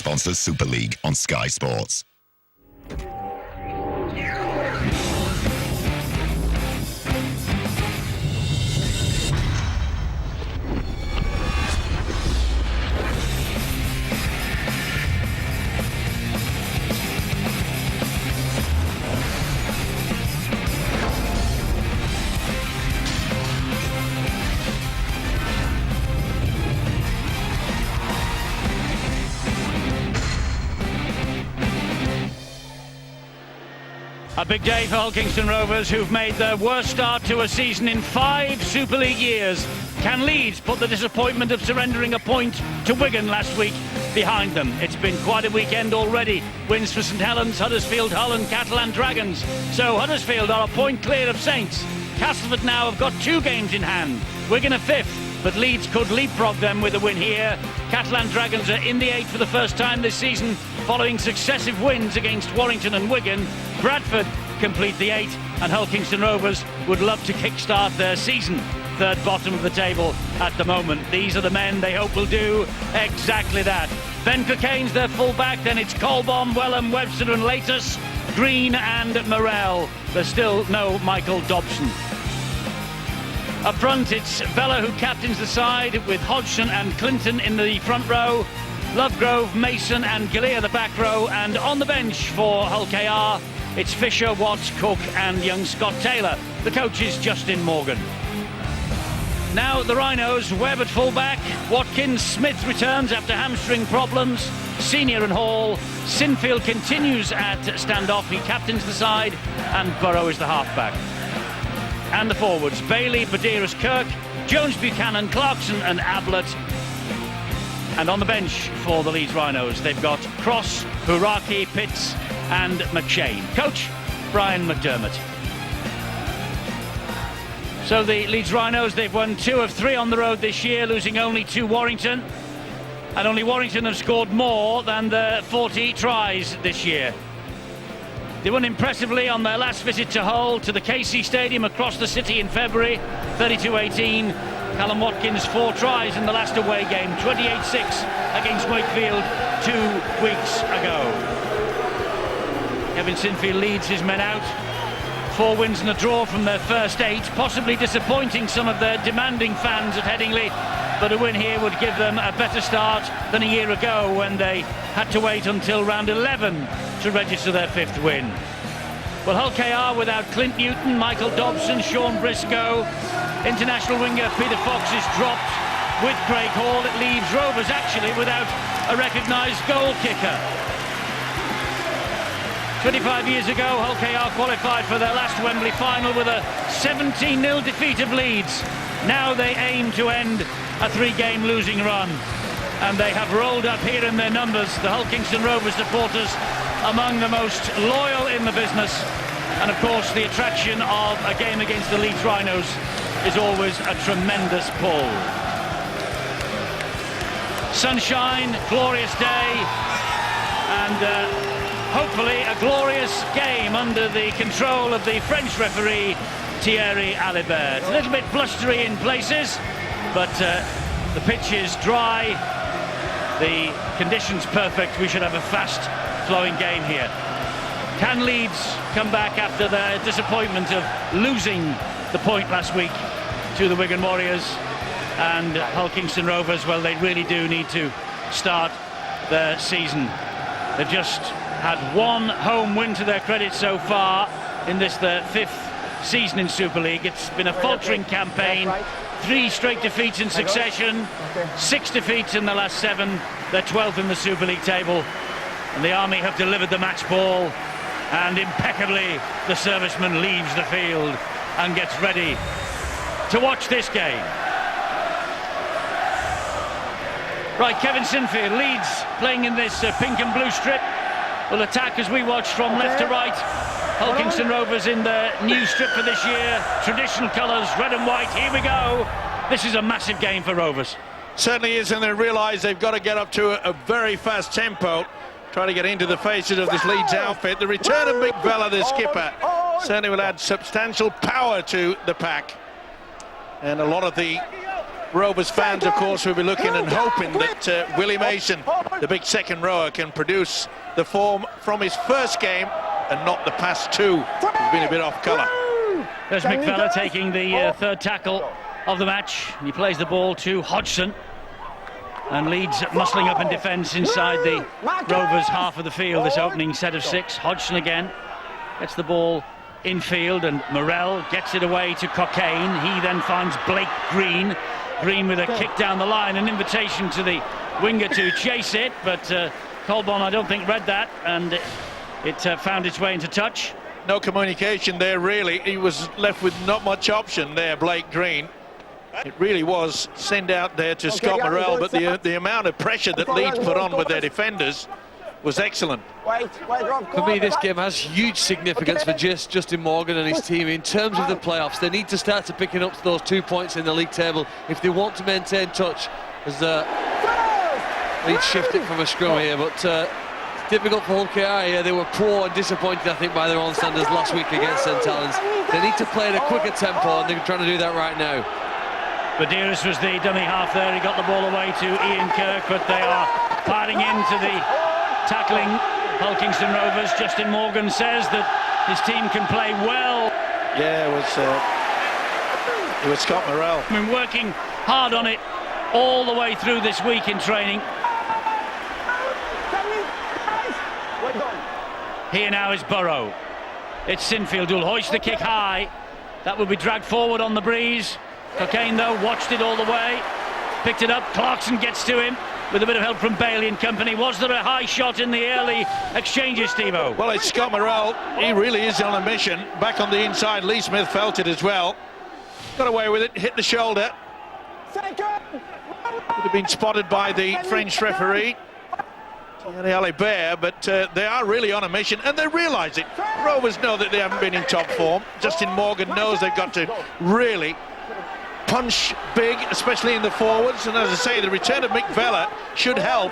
sponsors Super League on Sky Sports. A big day for Hull Kingston Rovers, who've made their worst start to a season in 5 Super League years. Can Leeds put the disappointment of surrendering a point to Wigan last week behind them? It's been quite a weekend already. Wins for St Helens, Huddersfield, Hull and Catalan Dragons. So Huddersfield are a point clear of Saints. Castleford now have got 2 games in hand. Wigan a 5th, but Leeds could leapfrog them with a win here. Catalan Dragons are in the 8 for the first time this season, following successive wins against Warrington and Wigan. Bradford complete the 8, and Hull Kingston Rovers would love to kick-start their season. Third bottom of the table at the moment. These are the men they hope will do exactly that. Ben Cocaine's their full-back, then it's Colbomb, Wellham, Webster and Latus, Green and Morell. There's still no Michael Dobson. Up front, it's Vella who captains the side, with Hodgson and Clinton in the front row, Lovegrove, Mason and Galea the back row, and on the bench for Hull KR, it's Fisher, Watts, Cook and young Scott Taylor. The coach is Justin Morgan. Now the Rhinos, Webb at full-back, Watkins, Smith returns after hamstring problems, Senior and Hall, Sinfield continues at standoff, he captains the side, and Burrow is the half-back. And the forwards, Bailey, Badiras, Kirk, Jones, Buchanan, Clarkson and Ablett. And on the bench for the Leeds Rhinos, they've got Cross, Buraki, Pitts and McShane. Coach, Brian McDermott. So the Leeds Rhinos, they've won 2 of 3 on the road this year, losing only to Warrington. And only Warrington have scored more than the 40 tries this year. They won impressively on their last visit to Hull, to the KC Stadium across the city in February, 32-18. Callum Watkins 4 tries in the last away game, 28-6 against Wakefield 2 weeks ago. Kevin Sinfield leads his men out. 4 wins and a draw from their first 8, possibly disappointing some of their demanding fans at Headingley, but a win here would give them a better start than a year ago when they had to wait until round 11 to register their 5th win. Well, Hull KR without Clint Newton, Michael Dobson, Sean Briscoe, international winger Peter Fox is dropped with Craig Hall. It leaves Rovers actually without a recognised goal kicker. 25 years ago, Hull KR qualified for their last Wembley final with a 17-0 defeat of Leeds. Now they aim to end a 3-game losing run, and they have rolled up here in their numbers. The Hull Kingston Rovers supporters among the most loyal in the business, and of course the attraction of a game against the Leeds Rhinos is always a tremendous pull. Sunshine, glorious day, and hopefully a glorious game under the control of the French referee Thierry Alibert. A little bit blustery in places, but the pitch is dry, the conditions perfect. We should have a fast flowing game here. Can Leeds come back after their disappointment of losing the point last week to the Wigan Warriors? And Hull Kingston Rovers, well, they really do need to start their season. They've just had 1 home win to their credit so far in this, their 5th season in Super League. It's been a faltering campaign, 3 straight defeats in succession, 6 defeats in the last 7. They're 12th in the Super League table, and the Army have delivered the match ball, and impeccably the serviceman leaves the field and gets ready to watch this game. Right, Kevin Sinfield, Leeds playing in this pink and blue strip, will attack as we watch from left to right. Hull Kingston Rovers in the new strip for this year, traditional colours, red and white. Here we go. This is a massive game for Rovers. Certainly is, and they realise they've got to get up to a very fast tempo, try to get into the faces of this Leeds outfit. The return of Mick Vella, the skipper, certainly will add substantial power to the pack. And a lot of the Rovers fans, of course, will be looking and hoping that Willie Mason, the big second rower, can produce the form from his first game and not the past two. He's been a bit off colour. There's McVella taking the third tackle of the match. He plays the ball to Hodgson. And Leeds muscling up in defence inside the Rovers half of the field, this opening set of 6. Hodgson again gets the ball infield, and Morel gets it away to Cockayne. He then finds Blake Green. Green with a kick down the line, an invitation to the winger to chase it, but Colbon, I don't think, read that, and it found its way into touch. No communication there, really. He was left with not much option there, Blake Green. It really was send out there to Scott Morel, but the amount of pressure that Leeds put on with their defenders was excellent. For me, this game has huge significance for Justin Morgan and his team in terms of the playoffs. They need to start to picking up those 2 points in the league table if they want to maintain touch, as Leeds shift it from a scrum here, but difficult for Hull KR here. They were poor and disappointed, I think, by their own standards last week against St Helens. They need to play at a quicker tempo, and they're trying to do that right now. Badiris was the dummy half there. He got the ball away to Ian Kirk, but they are firing into the tackling Hull Kingston Rovers. Justin Morgan says that his team can play well. Yeah, it was Scott Morel. I've been working hard on it all the way through this week in training. Here now is Burrow. It's Sinfield who'll hoist the kick high. That will be dragged forward on the breeze. Cockayne, though, watched it all the way, picked it up. Clarkson gets to him with a bit of help from Bailey and company. Was there a high shot in the early exchanges, Steve-O? Well, it's Scott Morel. He really is on a mission. Back on the inside, Lee Smith felt it as well. Got away with it, hit the shoulder. Would have been spotted by the French referee, Thierry Alibert, but they are really on a mission, and they realise it. Rovers know that they haven't been in top form. Justin Morgan knows they've got to really punch big, especially in the forwards, and as I say, the return of McVella should help.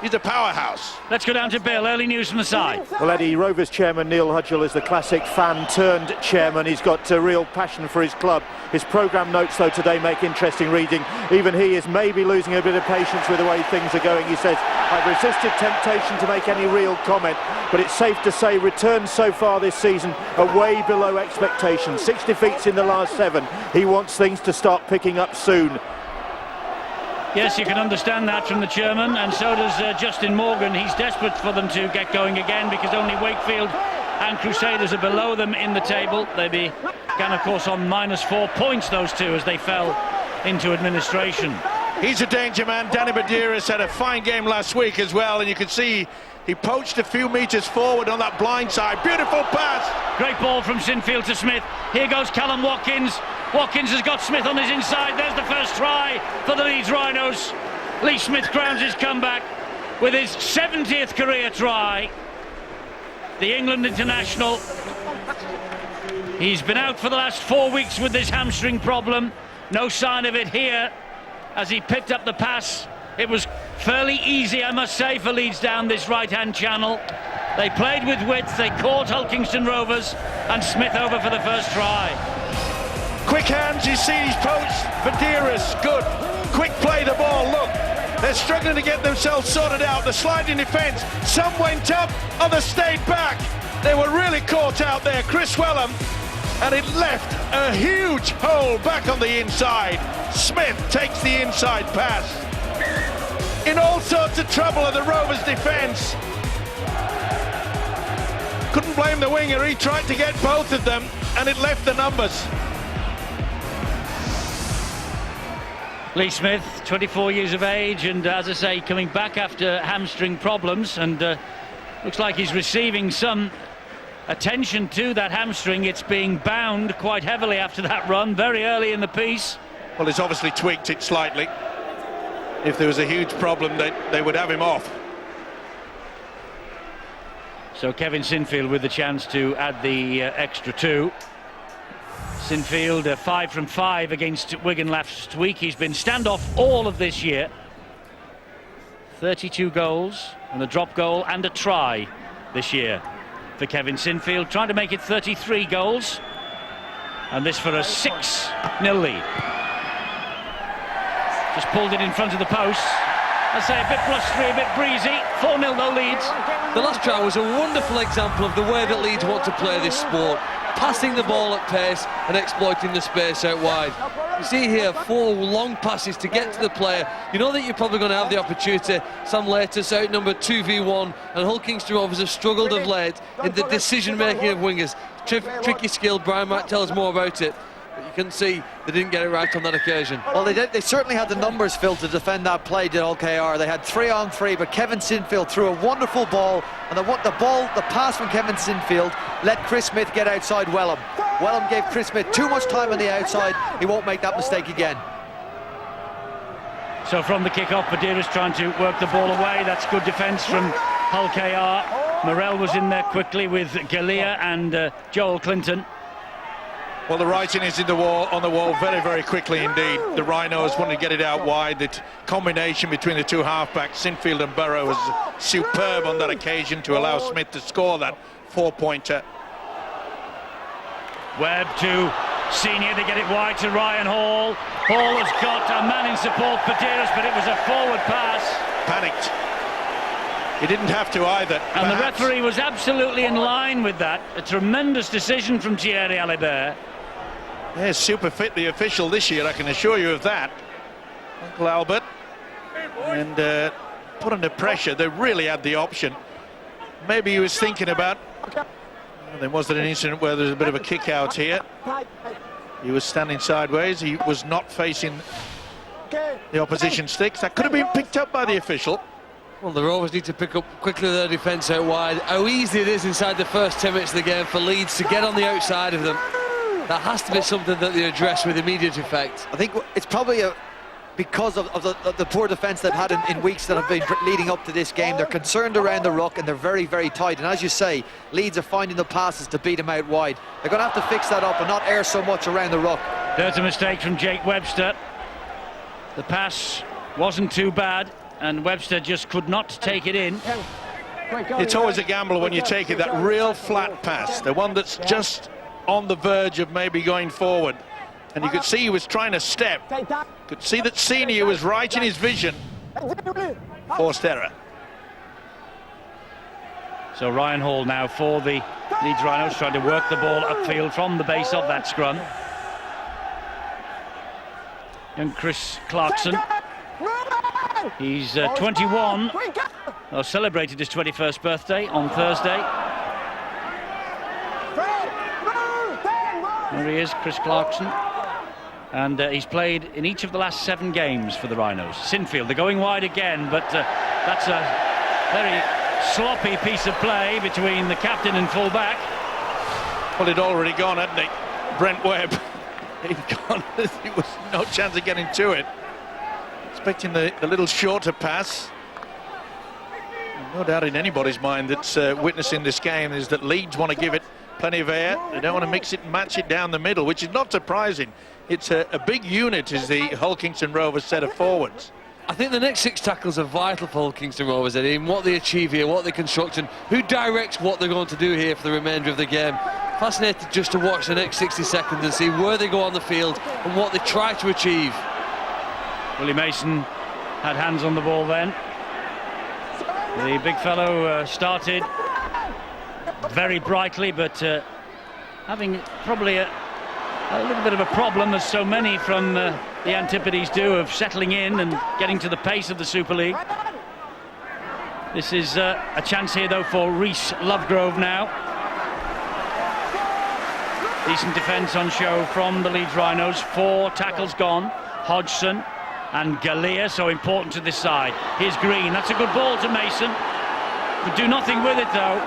He's a powerhouse. Let's go down to Bill. Early news from the side. Well, Eddie, Rovers chairman Neil Hudgell is the classic fan-turned-chairman. He's got a real passion for his club. His programme notes, though, today make interesting reading. Even he is maybe losing a bit of patience with the way things are going. He says, I've resisted temptation to make any real comment, but it's safe to say returns so far this season are way below expectations. 6 defeats in the last 7. He wants things to start picking up soon. Yes, you can understand that from the chairman, and so does Justin Morgan. He's desperate for them to get going again because only Wakefield and Crusaders are below them in the table. They began, of course, on -4 points, those two, as they fell into administration. He's a danger man. Danny Badiris had a fine game last week as well, and you can see he poached a few metres forward on that blind side. Beautiful pass. Great ball from Sinfield to Smith. Here goes Callum Watkins. Watkins has got Smith on his inside. There's the first try for the Leeds Rhinos. Lee Smith crowns his comeback with his 70th career try. The England international. He's been out for the last 4 weeks with this hamstring problem. No sign of it here as he picked up the pass. It was fairly easy, I must say, for Leeds down this right-hand channel. They played with width, they caught Hull Kingston Rovers, and Smith over for the first try. Quick hands, you see he's poached. Badiris, good. Quick play the ball, look. They're struggling to get themselves sorted out. The sliding defence, some went up, others stayed back. They were really caught out there. Chris Wellham, and it left a huge hole back on the inside. Smith takes the inside pass. In all sorts of trouble at the Rovers defence. Couldn't blame the winger, he tried to get both of them, and it left the numbers. Lee Smith, 24 years of age, and as I say, coming back after hamstring problems, and looks like he's receiving some attention to that hamstring. It's being bound quite heavily after that run, very early in the piece. Well, he's obviously tweaked it slightly. If there was a huge problem, they would have him off. So Kevin Sinfield with the chance to add the extra 2. Sinfield 5 from 5 against Wigan last week. He's been standoff all of this year. 32 goals and a drop goal and a try this year for Kevin Sinfield, trying to make it 33 goals, and this for a 6-0 lead. Just pulled it in front of the post. I say a bit blustery, a bit breezy. 4-0 though, Leeds. The last try was a wonderful example of the way that Leeds want to play this sport. Passing the ball at pace and exploiting the space out wide. You see here 4 long passes to get to the player. You know that you're probably going to have the opportunity. Sam Laters outnumbered 2v1, and Hull Kingston Rovers have struggled of late in the decision making of wingers. Tricky skill. Brian might tell us more about it. But you can see they didn't get it right on that occasion. Well, they certainly had the numbers, Phil, to defend that play, did LKR. They had 3-on-3, but Kevin Sinfield threw a wonderful ball, and the pass from Kevin Sinfield let Chris Smith get outside Wellham. Wellham gave Chris Smith too much time on the outside. He won't make that mistake again. So from the kick-off, Badira's trying to work the ball away. That's good defence from Hull KR. Morel was in there quickly with Galea and Joel Clinton. Well, the writing is on the wall very, very quickly indeed. The Rhinos wanted to get it out wide. The combination between the two halfbacks, Sinfield and Burrow, was superb on that occasion to allow Smith to score that 4-pointer. Webb to Senior, they get it wide to Ryan Hall. Hall has got a man in support for Badiras, but it was a forward pass. Panicked. He didn't have to either. And the referee was absolutely in line with that. A tremendous decision from Thierry Alibert. Yeah, super fit, the official this year, I can assure you of that. Uncle Albert. And put under pressure, they really had the option. Maybe he was thinking about... There was an incident where there's a bit of a kick out here. He was standing sideways. He was not facing the opposition sticks. That could have been picked up by the official. Well, the Rovers need to pick up quickly their defence out wide. How easy it is inside the first 10 minutes of the game for Leeds to get on the outside of them. That has to be something that they address with immediate effect. I think it's probably because of the poor defence they've had in weeks that have been leading up to this game. They're concerned around the ruck and they're very, very tight. And as you say, Leeds are finding the passes to beat them out wide. They're going to have to fix that up and not air so much around the ruck. There's a mistake from Jake Webster. The pass wasn't too bad, and Webster just could not take it in. It's always a gamble when you take it, that real flat pass, the one that's just on the verge of maybe going forward. And you could see he was trying to step. Could see that Senior was right in his vision. Forced error. So Ryan Hall now for the Leeds Rhinos, trying to work the ball upfield from the base of that scrum. Young Chris Clarkson. He's 21. Celebrated his 21st birthday on Thursday. There he is, Chris Clarkson. And he's played in each of the last 7 games for the Rhinos. Sinfield, they're going wide again, but that's a very sloppy piece of play between the captain and full-back. Well, he'd already gone, hadn't he? Brent Webb. He'd gone. There was no chance of getting to it. Expecting the little shorter pass. No doubt in anybody's mind that's witnessing this game is that Leeds want to give it plenty of air. They don't want to mix it and match it down the middle, which is not surprising. It's a big unit, is the Hull Kingston Rovers set of forwards. I think the next 6 tackles are vital for Hull Kingston Rovers, Eddie, in what they achieve here, what they construct, and who directs what they're going to do here for the remainder of the game. Fascinated just to watch the next 60 seconds and see where they go on the field and what they try to achieve. Willie Mason had hands on the ball then. The big fellow started very brightly, but having probably a little bit of a problem, as so many from the Antipodes do, of settling in and getting to the pace of the Super League. This is a chance here, though, for Reece Lovegrove now. Decent defence on show from the Leeds Rhinos. 4 tackles gone. Hodgson and Galea, so important to this side. Here's Green. That's a good ball to Mason. Could do nothing with it, though.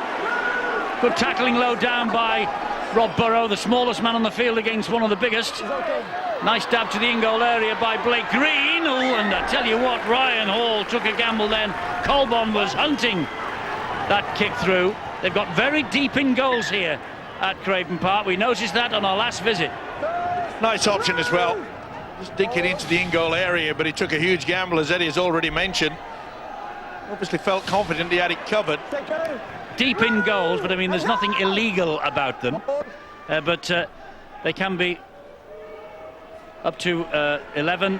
Good tackling low down by Rob Burrow, the smallest man on the field against one of the biggest. Nice dab to the in-goal area by Blake Green. Oh, and I tell you what, Ryan Hall took a gamble then. Colbon was hunting that kick through. They've got very deep in goals here at Craven Park. We noticed that on our last visit. Nice option as well. Just dinking into the in-goal area, but he took a huge gamble, as Eddie has already mentioned. Obviously felt confident he had it covered. Deep in goals, but I mean, there's nothing illegal about them. But they can be up to 11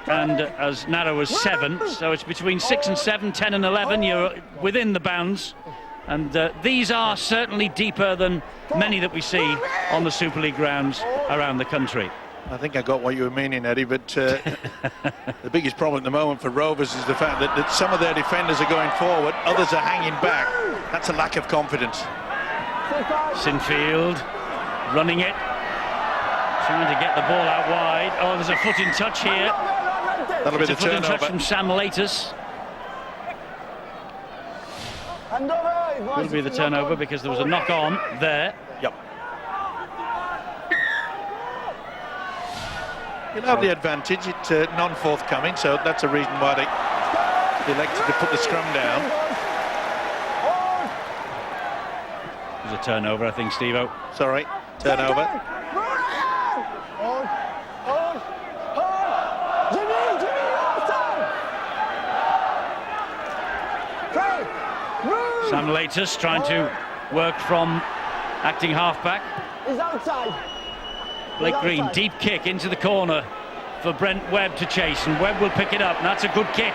and as narrow as 7. So it's between 6 and 7, 10 and 11. You're within the bounds. And these are certainly deeper than many that we see on the Super League grounds around the country. I think I got what you were meaning, Eddie, but the biggest problem at the moment for Rovers is the fact that some of their defenders are going forward, others are hanging back. That's a lack of confidence. Sinfield running it, trying to get the ball out wide. Oh, there's a foot in touch here. That'll be the foot in touch turnover. from Sam Latus. Will be the turnover because there was a knock on there. Yep. You'll have the advantage. It's non-forthcoming, so that's a reason why they elected to put the scrum down. There's a turnover, I think, Steve-O. Sorry, turnover. Sam Latus trying to work from acting halfback. He's outside. Blake Green, deep kick into the corner for Brent Webb to chase, and Webb will pick it up, and that's a good kick.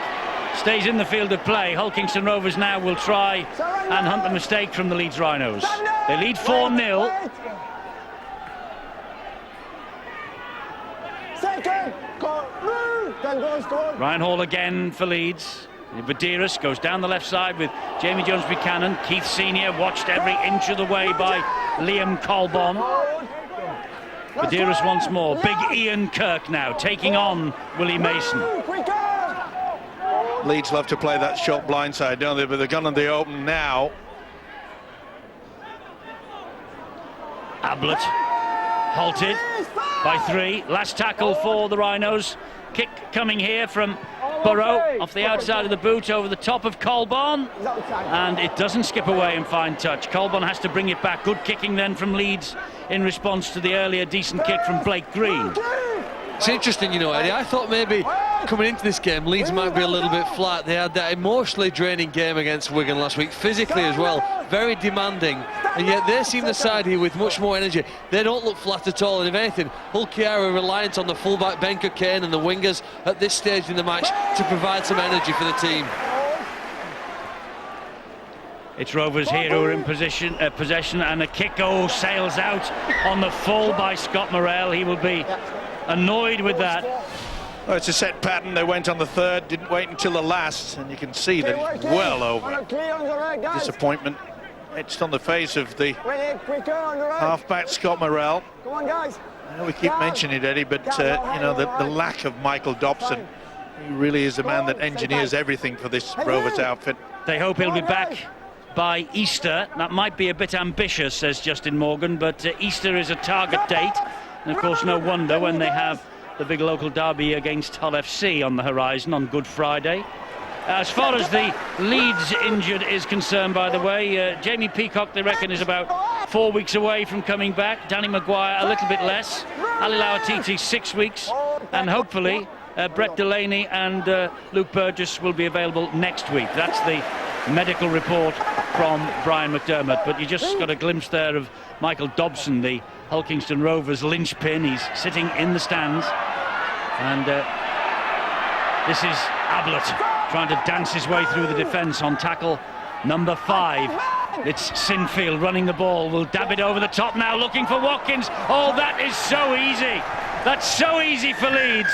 Stays in the field of play. Hulkingston Rovers now will try and hunt the mistake from the Leeds Rhinos. They lead 4-0. Ryan Hall again for Leeds. Badiris goes down the left side with Jamie Jones Buchanan. Keith Senior watched every inch of the way by Liam Colbon. Badiris once more. Big Ian Kirk now taking on Willie Mason. Leeds love to play that short blindside, don't they? But they're gun in the open now. Ablett halted by 3. Last tackle for the Rhinos. Kick coming here from Burrow off the outside of the boot over the top of Colbon, and it doesn't skip away and find touch. Colbon has to bring it back. Good kicking then from Leeds in response to the earlier decent kick from Blake Green. It's interesting, you know, Eddie. I thought maybe coming into this game, Leeds might be a little bit flat. They had that emotionally draining game against Wigan last week, physically as well, very demanding. And yet they seem the side here with much more energy. They don't look flat at all. And if anything, Hull KR are reliant on the fullback Ben Cockayne and the wingers at this stage in the match to provide some energy for the team. It's Rovers here who are in possession, and a kick sails out on the full by Scott Morrell. He will be annoyed with that. Oh, it's a set pattern. They went on the third, didn't wait until the last, and you can see that it's well over. Disappointment etched on the face of the halfback Scott Morrell. Come on, guys. I know we keep mentioning it, Eddie, but you know, the lack of Michael Dobson. He really is the man that engineers everything for this Rovers outfit. They hope he'll be back by Easter. That might be a bit ambitious, says Justin Morgan, but Easter is a target date, and of course no wonder when they have the big local derby against Hull FC on the horizon on Good Friday. As far as the Leeds injured is concerned, by the way, Jamie Peacock, they reckon, is about 4 weeks away from coming back. Danny Maguire a little bit less. Ali Lauatiti 6 weeks, and hopefully Brett Delaney and Luke Burgess will be available next week. That's the medical report from Brian McDermott. But you just got a glimpse there of Michael Dobson, the Hulkingston Rovers linchpin. He's sitting in the stands, and this is Ablett trying to dance his way through the defence on tackle number 5. It's Sinfield running the ball, will dab it over the top now, looking for Watkins. Oh, that is so easy. That's so easy for Leeds.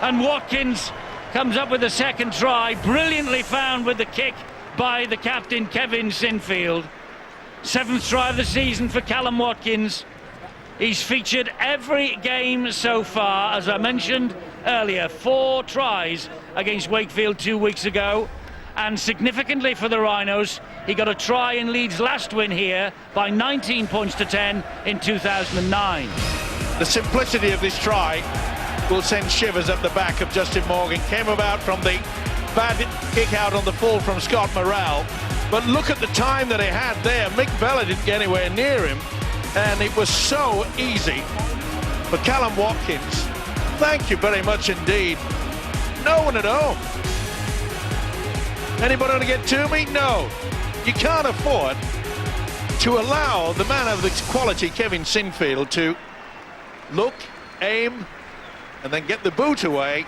And Watkins comes up with a second try, brilliantly found with the kick by the captain, Kevin Sinfield. 7th try of the season for Callum Watkins. He's featured every game so far, as I mentioned earlier. 4 tries against Wakefield 2 weeks ago, and significantly for the Rhinos, he got a try in Leeds' last win here by 19 points to 10 in 2009. The simplicity of this try will send shivers up the back of Justin Morgan. Came about from the bad kick out on the full from Scott Morrell, but look at the time that he had there. Mick Bella didn't get anywhere near him, and it was so easy for Callum Watkins. Thank you very much indeed. No one at home. Anybody want to get to me? No. You can't afford to allow the man of the quality, Kevin Sinfield, to look, aim, and then get the boot away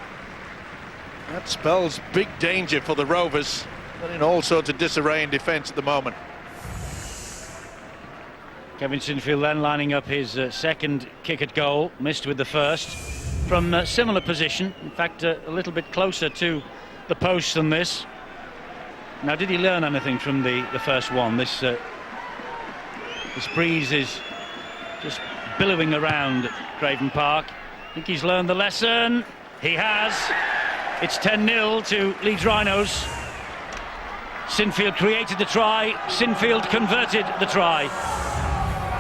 That spells big danger for the Rovers. They're in all sorts of disarray in defence at the moment. Kevin Sinfield then lining up his second kick at goal, missed with the first from a similar position, in fact a little bit closer to the post than this. Now, did he learn anything from the first one? This breeze is just billowing around Craven Park. I think he's learned the lesson. He has. It's 10-0 to Leeds Rhinos. Sinfield created the try, Sinfield converted the try.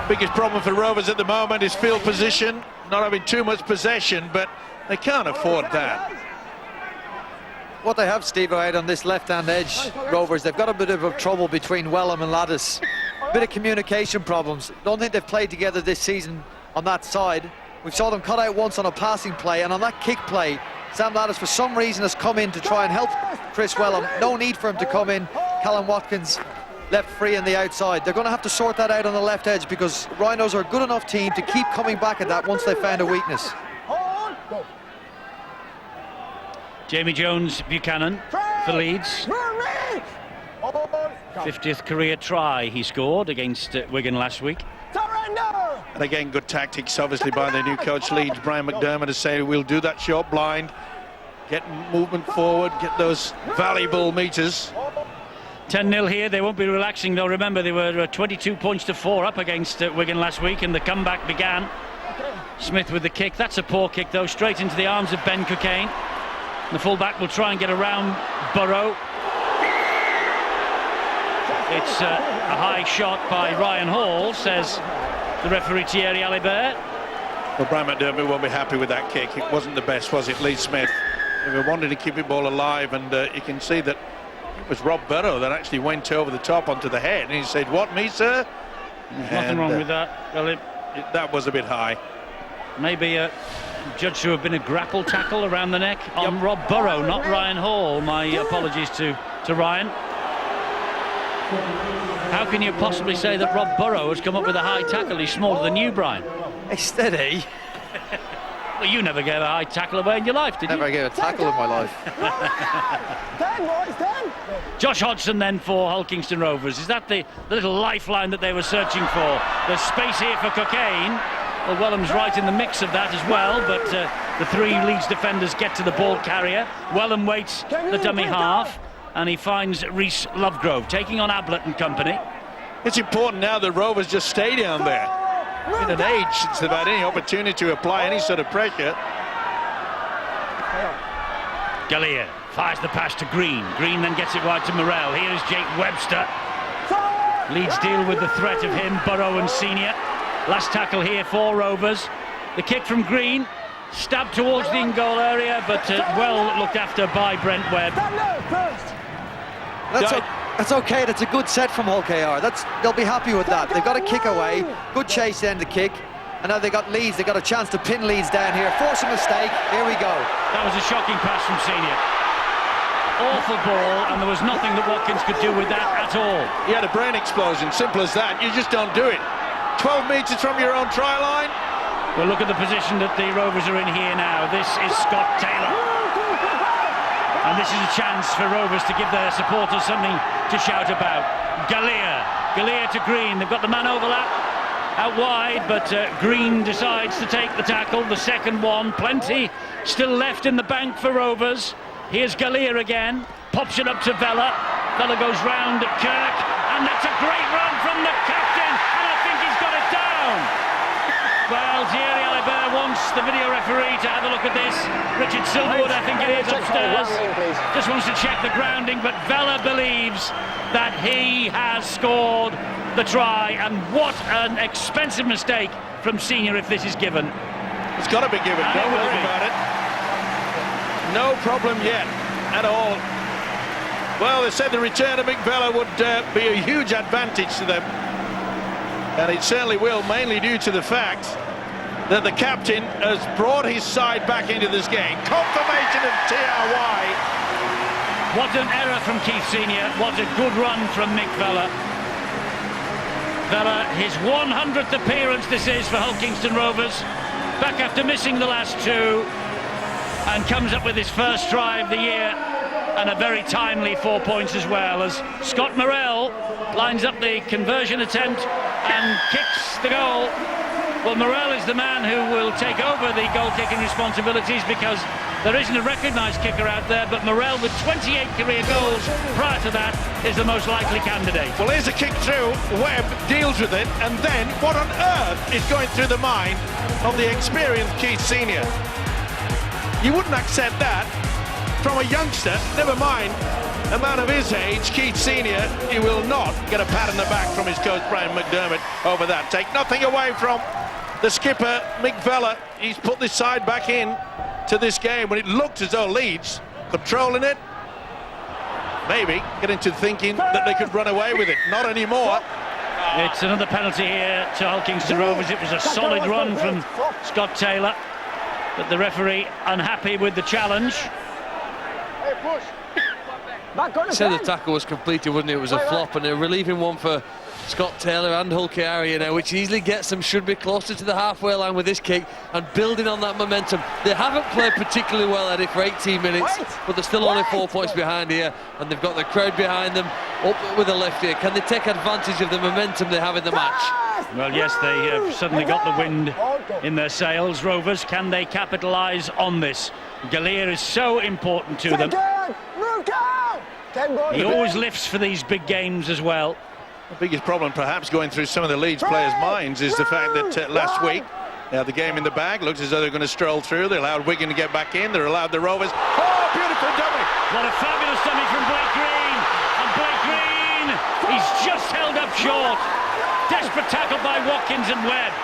Biggest problem for Rovers at the moment is field position, not having too much possession, but they can't afford that. What they have, Steve, out on this left-hand edge, Rovers, they've got a bit of a trouble between Wellham and Lattis. A bit of communication problems. Don't think they've played together this season on that side. We saw them cut out once on a passing play, and on that kick play, Sam Lattis for some reason has come in to try and help Chris Wellham. No need for him to come in. Callum Watkins left free on the outside. They're going to have to sort that out on the left edge, because Rhinos are a good enough team to keep coming back at that once they found a weakness. Jamie Jones Buchanan for Leeds. 50th career try he scored against Wigan last week. And again, good tactics obviously by the new coach Leeds, Brian McDermott, to say we'll do that short blind, get movement forward, get those valuable meters. 10-0 here. They won't be relaxing though. Remember, they were 22 points to 4 up against Wigan last week, and the comeback began. Smith with the kick. That's a poor kick though, straight into the arms of Ben Cockayne. The fullback will try and get around Burrow. It's a high shot by Ryan Hall, says the referee Thierry Alibert. Well, Brian McDermott won't be happy with that kick. It wasn't the best, was it, Lee Smith? They were wanting to keep the ball alive, and you can see that it was Rob Burrow that actually went over the top onto the head, and he said, "What, me, sir?" There's nothing wrong with that. Well, that was a bit high. Maybe judged to have been a grapple tackle around the neck on Rob Burrow, not Ryan Hall. My apologies to Ryan. How can you possibly say that Rob Burrow has come up with a high tackle? He's smaller than you, Brian. Hey, steady. Well, you never gave a high tackle away in your life, did you? Never gave a tackle in my life. 10, boys, 10. Josh Hodgson then for Hull Kingston Rovers. Is that the little lifeline that they were searching for? There's space here for Cockayne. Well, Wellham's right in the mix of that as well, but the three Leeds defenders get to the ball carrier. Wellham waits the dummy half, and he finds Rhys Lovegrove taking on Ablett and company. It's important now that Rovers just stay down there. In an age since they've had any opportunity to apply any sort of pressure. Gallier fires the pass to Green. Green then gets it wide to Morrell. Here is Jake Webster. Leeds deal with the threat of him, Burrow and Senior. Last tackle here for Rovers. The kick from Green, stabbed towards the in-goal area, but well looked after by Brent Webb. That's okay. That's a good set from Hull KR. They'll be happy with that. They've got a kick away. Good chase then, the kick. And now they got Leeds. They got a chance to pin Leeds down here. Force a mistake. Here we go. That was a shocking pass from Senior. Awful ball, and there was nothing that Watkins could do with that at all. He had a brain explosion. Simple as that. You just don't do it. 12 metres from your own try line. Well, look at the position that the Rovers are in here now. This is Scott Taylor. And this is a chance for Rovers to give their supporters something to shout about. Gallier to Green. They've got the man overlap out wide, but Green decides to take the tackle. The second one. Plenty still left in the bank for Rovers. Here's Gallier again. Pops it up to Vella. Vella goes round at Kirk. And that's a great run from the captain. And I think he's got it down. Well, Thierry Alibert wants the video referee to have a look at this. Richard Silverwood, I think it is, upstairs. Just wants to check the grounding, but Vella believes that he has scored the try. And what an expensive mistake from Senior if this is given. It's got to be given, don't worry about it. No problem yet at all. Well, they said the return of Mick Vella would be a huge advantage to them. And it certainly will, mainly due to the fact that the captain has brought his side back into this game. Confirmation of TRY. What an error from Keith Senior. What a good run from Mick Vella. Vella, his 100th appearance this is for Hull Kingston Rovers. Back after missing the last two. and comes up with his first try of the year, and a very timely 4 points as well, as Scott Morrell lines up the conversion attempt and kicks the goal. Well, Morrell is the man who will take over the goal-kicking responsibilities, because there isn't a recognised kicker out there, but Morrell, with 28 career goals prior to that, is the most likely candidate. Well, here's a kick through. Webb deals with it, and then what on earth is going through the mind of the experienced Keith Senior? You wouldn't accept that from a youngster, never mind a man of his age. Keith Senior, he will not get a pat on the back from his coach Brian McDermott over that. Take nothing away from the skipper Mick Vella. He's put this side back in to this game when it looked as though Leeds controlling it, maybe getting to thinking that they could run away with it. Not anymore. It's another penalty here to Hull Kingston Rovers. It was a solid run from Scott Taylor, but the referee unhappy with the challenge. Said the tackle was completed, wouldn't it? It was a flop, and a relieving one for Scott Taylor and Hull KR now, which easily gets them, should be closer to the halfway line with this kick and building on that momentum. They haven't played particularly well at it for 18 minutes, but they're still only 4 points behind here, and they've got the crowd behind them up with a left here. Can they take advantage of the momentum they have in the match? Well, yes, they have suddenly got the wind in their sails. Rovers, can they capitalise on this? Gallier is so important to them. He always lifts for these big games as well. The biggest problem perhaps going through some of the Leeds players' minds is the fact that last week they had the game in the bag, looked as though they're going to stroll through. They allowed Wigan to get back in, they allowed the Rovers. Oh, beautiful dummy! What a fabulous dummy from Blake Green! And Blake Green, he's just held up short. Desperate tackle by Watkins and Webb.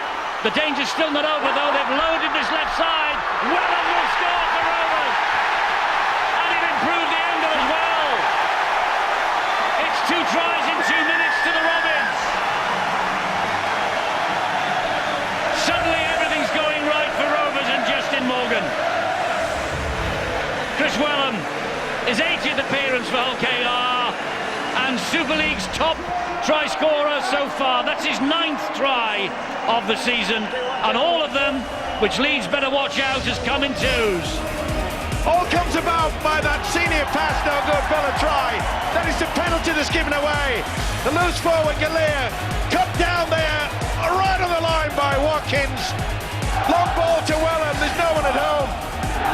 The danger's still not over though, they've loaded this left side. Webber will score for Rovers! And it improved the angle as well. It's 2 tries in 2 minutes to the Robins. Suddenly everything's going right for Rovers and Justin Morgan. Chris Wellham, his 80th appearance for Hull KR, and Super League's top try scorer so far. That's his 9th try of the season, and all of them, which Leeds better watch out, has come in 2s. All comes about by that senior pass, no good, Villa try. That is the penalty that's given away. The loose forward Gallier, cut down there, right on the line by Watkins. Long ball to Wellham, there's no one at home.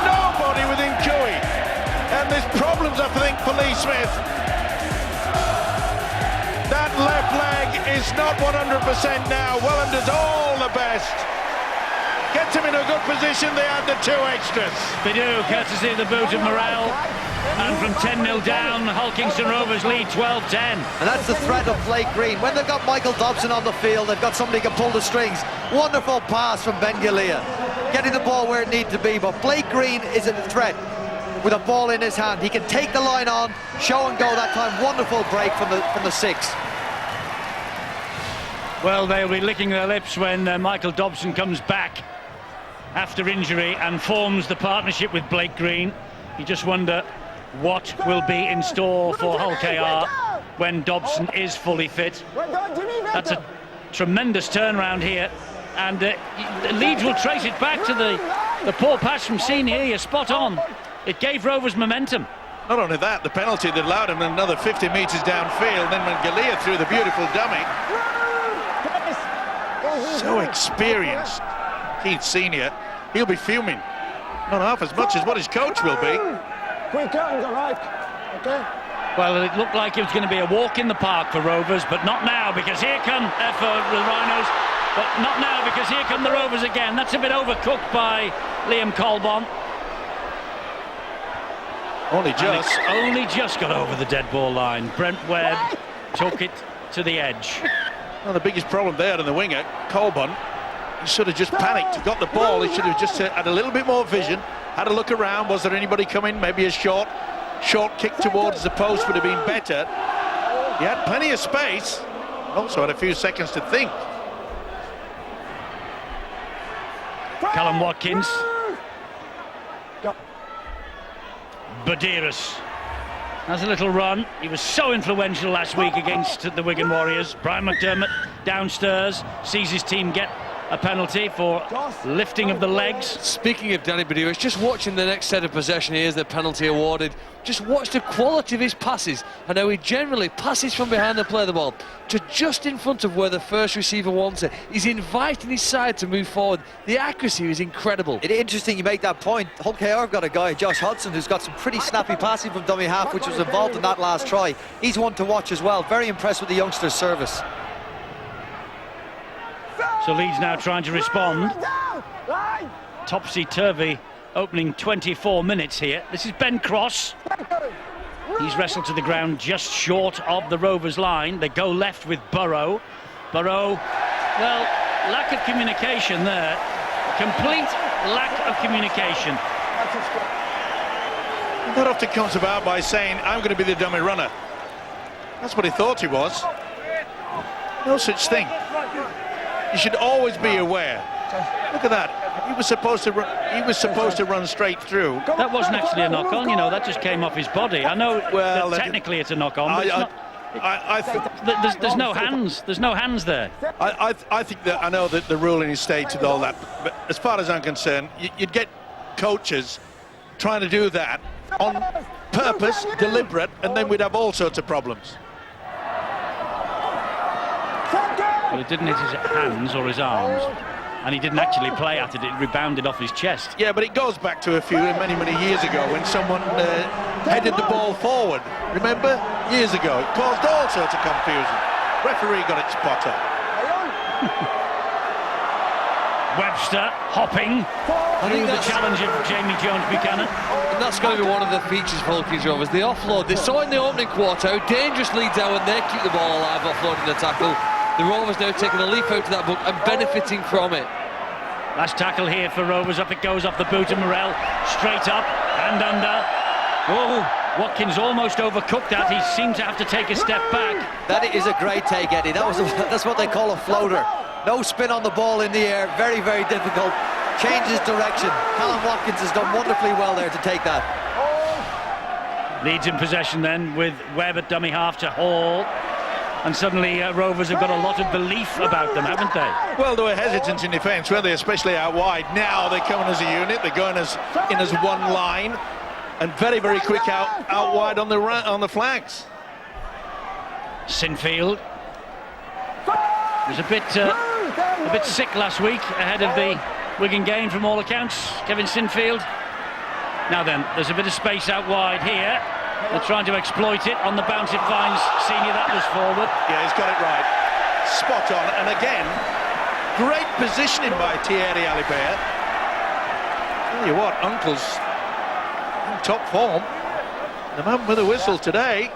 Nobody within Cooey. And there's problems, I think, for Lee Smith. That left leg is not 100% now. Wellham does all the best. Gets him in a good position, they add the 2 extras. They do, courtesy of the boot of Morrell. And from 10-0 down, Hull Kingston Rovers lead 12-10. And that's the threat of Blake Green. When they've got Michael Dobson on the field, they've got somebody who can pull the strings. Wonderful pass from Ben Gallier, getting the ball where it needs to be. But Blake Green is a threat with a ball in his hand. He can take the line on, show and go that time. Wonderful break from the 6. Well, they'll be licking their lips when Michael Dobson comes back after injury and forms the partnership with Blake Green. You just wonder what will be in store for Hull KR when Dobson is fully fit. That's a tremendous turnaround here, and Leeds will trace it back to the poor pass from Senior. You're spot on. It gave Rovers momentum. Not only that, the penalty that allowed him another 50 metres downfield, then when Gallier threw the beautiful dummy. So experienced, Keith Senior. He'll be fuming. Not half as much as what his coach will be. Well, it looked like it was going to be a walk in the park for Rovers, but not now, because here come for the Rhinos, but not now, because here come the Rovers again. That's a bit overcooked by Liam Colbon. Only just got over the dead ball line. Brent Webb took it to the edge. Well, the biggest problem there in the winger, Colbon, he should have just panicked. He got the ball, he should have just had a little bit more vision, had a look around. Was there anybody coming? Maybe a short kick towards the post would have been better. He had plenty of space, also had a few seconds to think. Callum Watkins. Badiris has a little run. He was so influential last week against the Wigan Warriors. Brian McDermott downstairs sees his team get a penalty for lifting of the legs. Speaking of Danny Badouas, just watching the next set of possession, here's the penalty awarded. Just watch the quality of his passes and how he generally passes from behind and play the ball to just in front of where the first receiver wants it. He's inviting his side to move forward. The accuracy is incredible. It's interesting you make that point. Hull KR have got a guy, Josh Hudson, who's got some pretty snappy passing from dummy half, which was involved in that last try. He's one to watch as well. Very impressed with the youngster's service. So Leeds now trying to respond. Topsy-turvy opening 24 minutes here. This is Ben Cross. He's wrestled to the ground just short of the Rovers line. They go left with Burrow. Burrow, well, lack of communication there. Complete lack of communication. That often comes about by saying, I'm going to be the dummy runner. That's what he thought he was. No such thing. You should always be aware. Look at that. He was supposed to run straight through. That wasn't actually a knock-on, you know. That just came off his body. I know well, that technically it's a knock-on, but there's no hands. There's no hands there. I think that I know that the ruling is stated all that, but as far as I'm concerned, you'd get coaches trying to do that on purpose, deliberate, and then we'd have all sorts of problems. But it didn't hit his hands or his arms, and he didn't actually play at it. It rebounded off his chest. Yeah, but it goes back to a few many years ago when someone headed the ball forward. Remember? Years ago. It caused all sorts of confusion. Referee got it spot on. Webster hopping through the challenge of Jamie Jones-Buchanan. And that's going to be one of the features for Hull Kings Rovers. The offload. They saw in the opening quarter how dangerous Leeds are when they keep the ball alive offloading the tackle. The Rovers now taking a leaf out to that book and benefiting from it. Last tackle here for Rovers. Up it goes off the boot of Morel. Straight up and under. Oh, Watkins almost overcooked that. He seemed to have to take a step back. That is a great take, Eddie. That's what they call a floater. No spin on the ball in the air. Very, very difficult. Changes direction. Callum Watkins has done wonderfully well there to take that. Leeds in possession then with Webb at dummy half to Hall. And suddenly Rovers have got a lot of belief about them, haven't they? Well, they were hesitant in defence, weren't they? Especially out wide. Now they're coming as a unit. They're going in as one line, and very, very quick out wide on the flanks. Sinfield was a bit sick last week ahead of the Wigan game, from all accounts. Kevin Sinfield. Now then, there's a bit of space out wide here. They're trying to exploit it. On the bounce it finds Senior. That was forward. Yeah, he's got it right. Spot on. And again, great positioning by Thierry Alibert. Tell you what, Uncle's in top form. The man with a whistle today.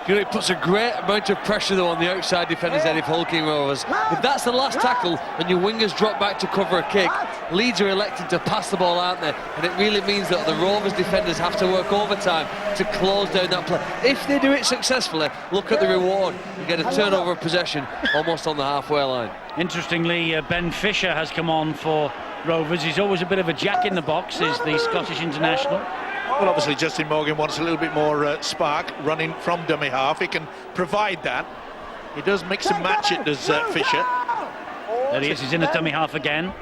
You know, it puts a great amount of pressure though on the outside defenders, Eddie, for Hull Kings Rovers. If that's the last tackle and your wingers drop back to cover a kick, Leeds are elected to pass the ball, aren't they? And it really means that the Rovers defenders have to work overtime to close down that play. If they do it successfully, look at the reward. You get a turnover of possession almost on the halfway line. Interestingly, Ben Fisher has come on for Rovers. He's always a bit of a jack in the box, is the Scottish international. Well, obviously Justin Morgan wants a little bit more spark running from dummy half. He can provide that. He does mix and match it, does Fisher. There he is, he's in a dummy half again.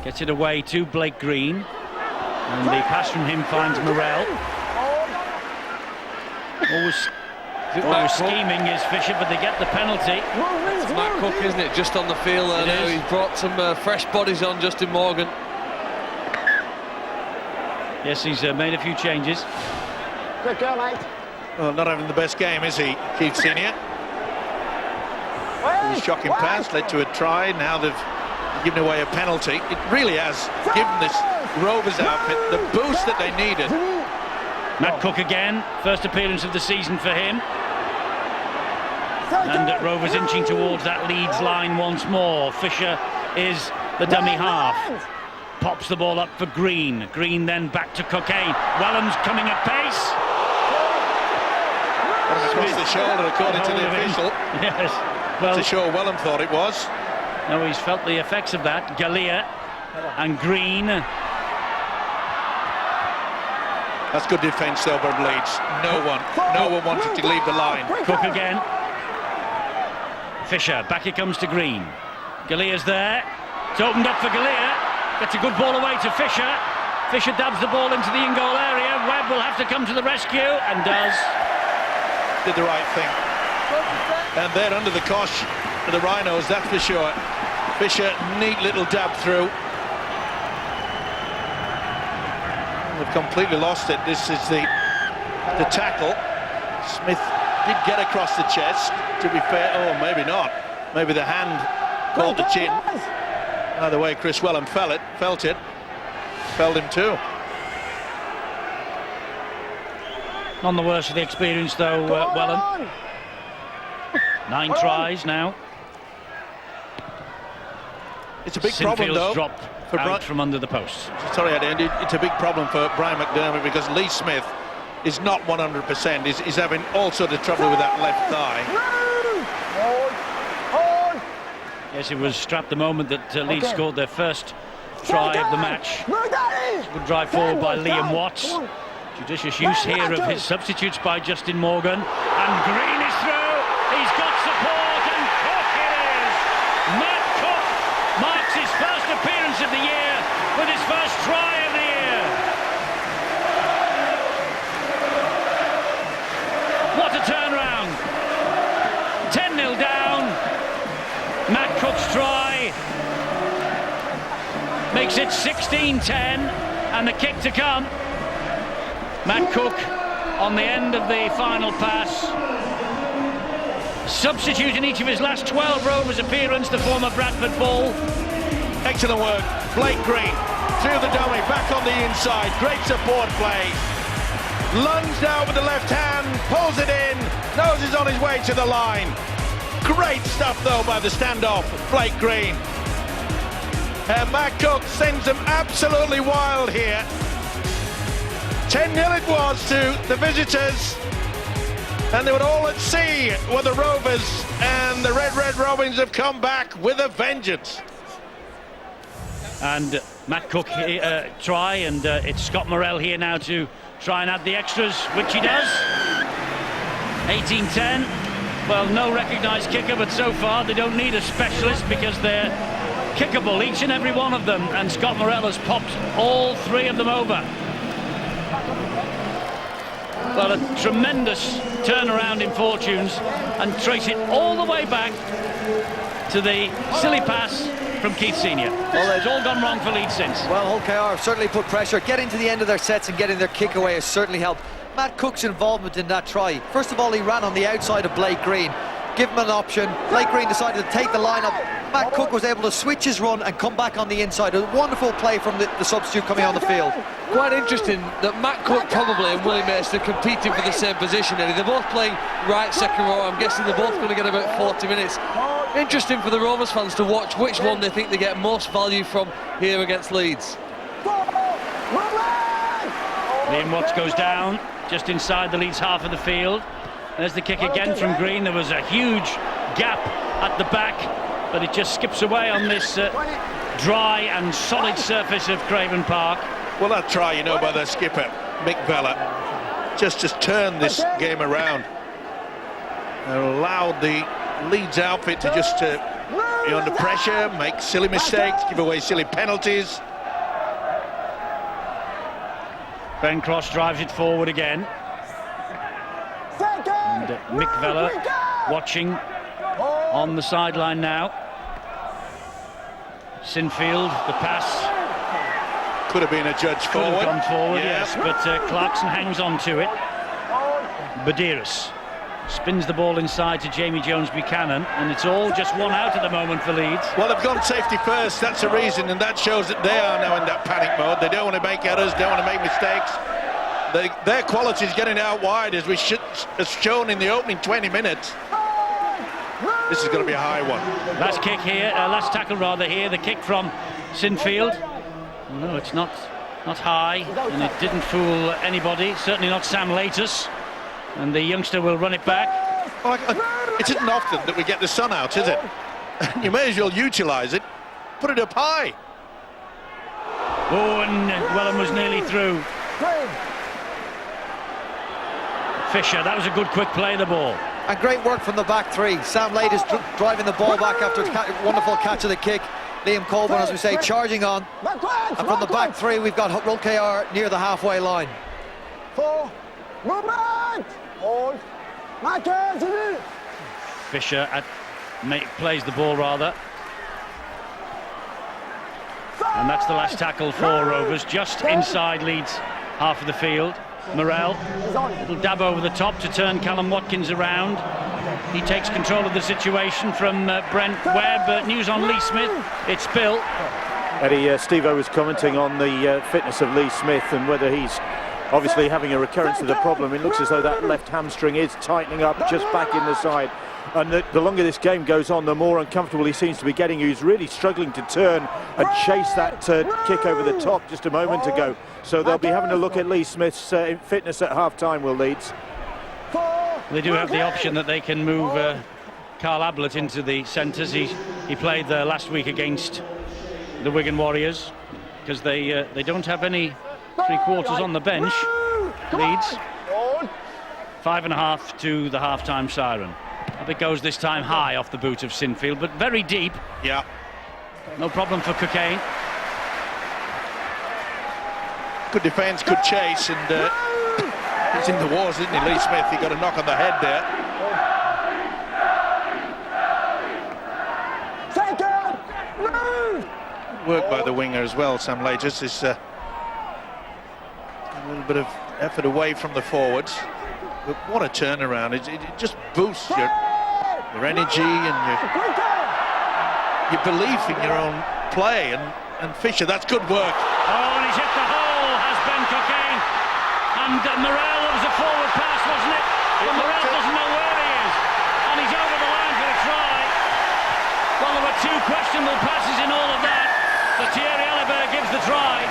Gets it away to Blake Green. And the pass from him finds Morel. Always scheming is Fisher, but they get the penalty. It's Matt Cook, isn't it? Just on the field there now. He's brought some fresh bodies on, Justin Morgan. Yes, he's made a few changes. Good girl, mate. Well, not having the best game, is he, Keith Senior? It was shocking pass, led to a try. Now they've given away a penalty. It really has given this Rovers outfit the boost that they needed. Matt Cook again, first appearance of the season for him. And Rovers inching towards that Leeds line once more. Fisher is the dummy half. Pops the ball up for Green. Green then back to Cocaine. Wellham's coming at pace. Across the shoulder, according to the official. Yes. Well, to show Wellham thought it was. No, he's felt the effects of that. Galea and Green. That's good defence though by Leeds. No one wanted to leave the line. Cook again. Fisher, back it comes to Green. Galea's there. It's opened up for Galea. Gets a good ball away to Fisher. Fisher dabs the ball into the in-goal area. Webb will have to come to the rescue, and does. Did the right thing. And they're under the cosh of the Rhinos, that's for sure. Fisher, neat little dab through. They've completely lost it. This is the tackle. Smith did get across the chest, to be fair. Oh, maybe not. Maybe the hand caught the chin. Either way, Chris Wellham felt it. Felled him too. None the worse for the experience, though, Wellham. 9 tries now. It's a big problem, though. Dropped for out from under the post. Sorry, Eddie, it's a big problem for Brian McDermott because Lee Smith is not 100%. He's having all sorts of trouble with that left thigh. Yes, it was strapped the moment that Leeds scored their first try of the match. Good drive forward by Liam Watts. Judicious use here of his substitutes by Justin Morgan. And Green is through. He's got support, and Cook it is. Matt Cook marks his first appearance of the year with his first try of the year. What a turnaround. 10-0 down. Matt Cook's try makes it 16-10, and the kick to come. Matt Cook on the end of the final pass. Substitute in each of his last 12 Rovers appearances, the former Bradford Bull. Excellent work. Blake Green through the dummy, back on the inside. Great support play. Lunged out with the left hand, pulls it in, knows he's on his way to the line. Great stuff, though, by the standoff, Blake Green. And Matt Cook sends them absolutely wild here. 10-0 it was to the visitors. And they were all at sea were the Rovers, and the Red Robins have come back with a vengeance. And Matt Cook try, and it's Scott Morrell here now to try and add the extras, which he does. 18-10. Well, no recognised kicker, but so far they don't need a specialist because they're kickable, each and every one of them, and Scott Morrell has popped all 3 of them over. Well, a tremendous turnaround in fortunes, and trace it all the way back to the silly pass from Keith Senior. Well, it's all gone wrong for Leeds since. Well, Hull KR have certainly put pressure. Getting to the end of their sets and getting their kick away has certainly helped. Matt Cook's involvement in that try. First of all, he ran on the outside of Blake Green. Give him an option. Blake Green decided to take the line up. Matt Cook was able to switch his run and come back on the inside. A wonderful play from the substitute coming on the field. Quite interesting that Matt Cook probably and Willie Mason are competing for the same position, Eddie. They're both playing right second row. I'm guessing they're both going to get about 40 minutes. Interesting for the Rovers fans to watch which one they think they get most value from here against Leeds. Liam Watts goes down just inside the Leeds half of the field. There's the kick again from Green. There was a huge gap at the back, but it just skips away on this dry and solid surface of Craven Park. Well, that try, you know, by their skipper, Mick Vella, just turned this game around. They allowed the Leeds outfit to just be under pressure, make silly mistakes, give away silly penalties. Ben Cross drives it forward again. And Mick Vella watching on the sideline now. Sinfield, the pass. Could have been a judge forward. Could have gone forward, yeah. yes, but Clarkson hangs on to it. Badiris spins the ball inside to Jamie Jones-Buchanan, and it's all just one out at the moment for Leeds. Well, they've gone safety first, that's the reason, and that shows that they are now in that panic mode. They don't want to make errors, don't want to make mistakes. Their quality is getting out wide, as as shown in the opening 20 minutes. This is going to be a high one. Last kick here, last tackle rather here, the kick from Sinfield. No, it's not high, and it didn't fool anybody, certainly not Sam Latus. And the youngster will run it back. Well, it isn't often that we get the sun out, is it? You may as well utilise it. Put it up high. Oh, and Wellham was nearly through. Fisher, that was a good quick play, the ball. And great work from the back three. Sam Lade is driving the ball back after a wonderful catch of the kick. Liam Colburn, as we say, charging on. And from the back three, we've got Hull KR near the halfway line. 4, movement, hold, markers. Fisher plays the ball rather. And that's the last tackle for Rovers, just inside Leeds half of the field. Morrell, little dab over the top to turn Callum Watkins around. He takes control of the situation from Brent Webb. News on Lee Smith, it's Bill. Eddie, Steve-O was commenting on the fitness of Lee Smith and whether he's obviously having a recurrence of the problem. It looks as though that left hamstring is tightening up just back in the side. And the longer this game goes on, the more uncomfortable he seems to be getting. He's really struggling to turn and chase that kick over the top just a moment ago. So they'll be having a look at Lee Smith's fitness at half-time, will Leeds. They do have the option that they can move Carl Ablett into the centres. He played there last week against the Wigan Warriors because they don't have any three-quarters on the bench. Leeds. 5.5 to the half-time siren. Up it goes this time high off the boot of Sinfield, but very deep. Yeah. No problem for Cockayne. Good defence, good chase, and he's in the wars, isn't he, Lee Smith? He got a knock on the head there. Work by the winger as well, Sam Lade. Just this a little bit of effort away from the forwards. But what a turnaround. It just boosts your energy and your belief in your own play. And Fisher, that's good work. Oh, and he's hit the hole, has Ben Cockayne. And Morrell, it was a forward pass, wasn't it? But Morrell doesn't know where he is. And he's over the line for a try. Well, there were two questionable passes in all of that. But Thierry Alibert gives the try.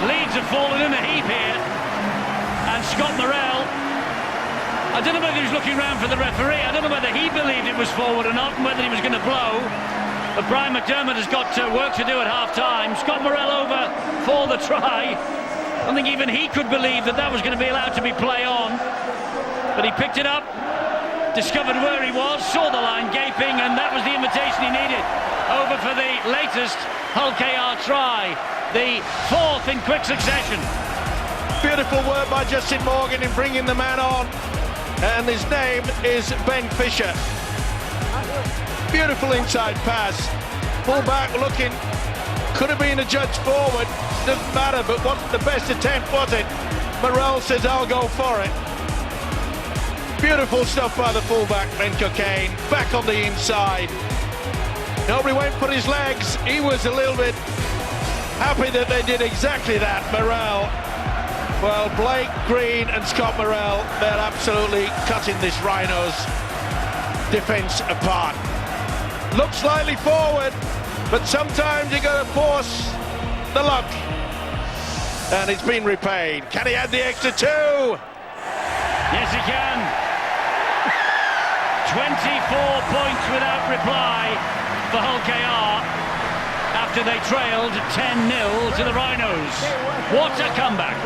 Leeds have fallen in a heap here. And Scott Morrell, I don't know whether he was looking round for the referee. I don't know whether he believed it was forward or not and whether he was going to blow. But Brian McDermott has got work to do at half-time. Scott Morrell over for the try. I don't think even he could believe that was going to be allowed to be play on. But he picked it up, discovered where he was, saw the line gaping, and that was the invitation he needed. Over for the latest Hull KR try, the fourth in quick succession. Beautiful work by Justin Morgan in bringing the man on. And his name is Ben Fisher. Beautiful inside pass. Full back looking. Could have been a judge forward. Doesn't matter, but what the best attempt was it? Morrell says, I'll go for it. Beautiful stuff by the fullback, Ben Cockayne. Back on the inside. Nobody went for his legs. He was a little bit happy that they did exactly that, Morrell. Well, Blake Green and Scott Morrell, they're absolutely cutting this Rhinos defence apart. Looks slightly forward, but sometimes you got to force the luck. And it's been repaid. Can he add the extra 2? Yes, he can. 24 points without reply for Hull KR after they trailed 10-0 to the Rhinos. What a comeback.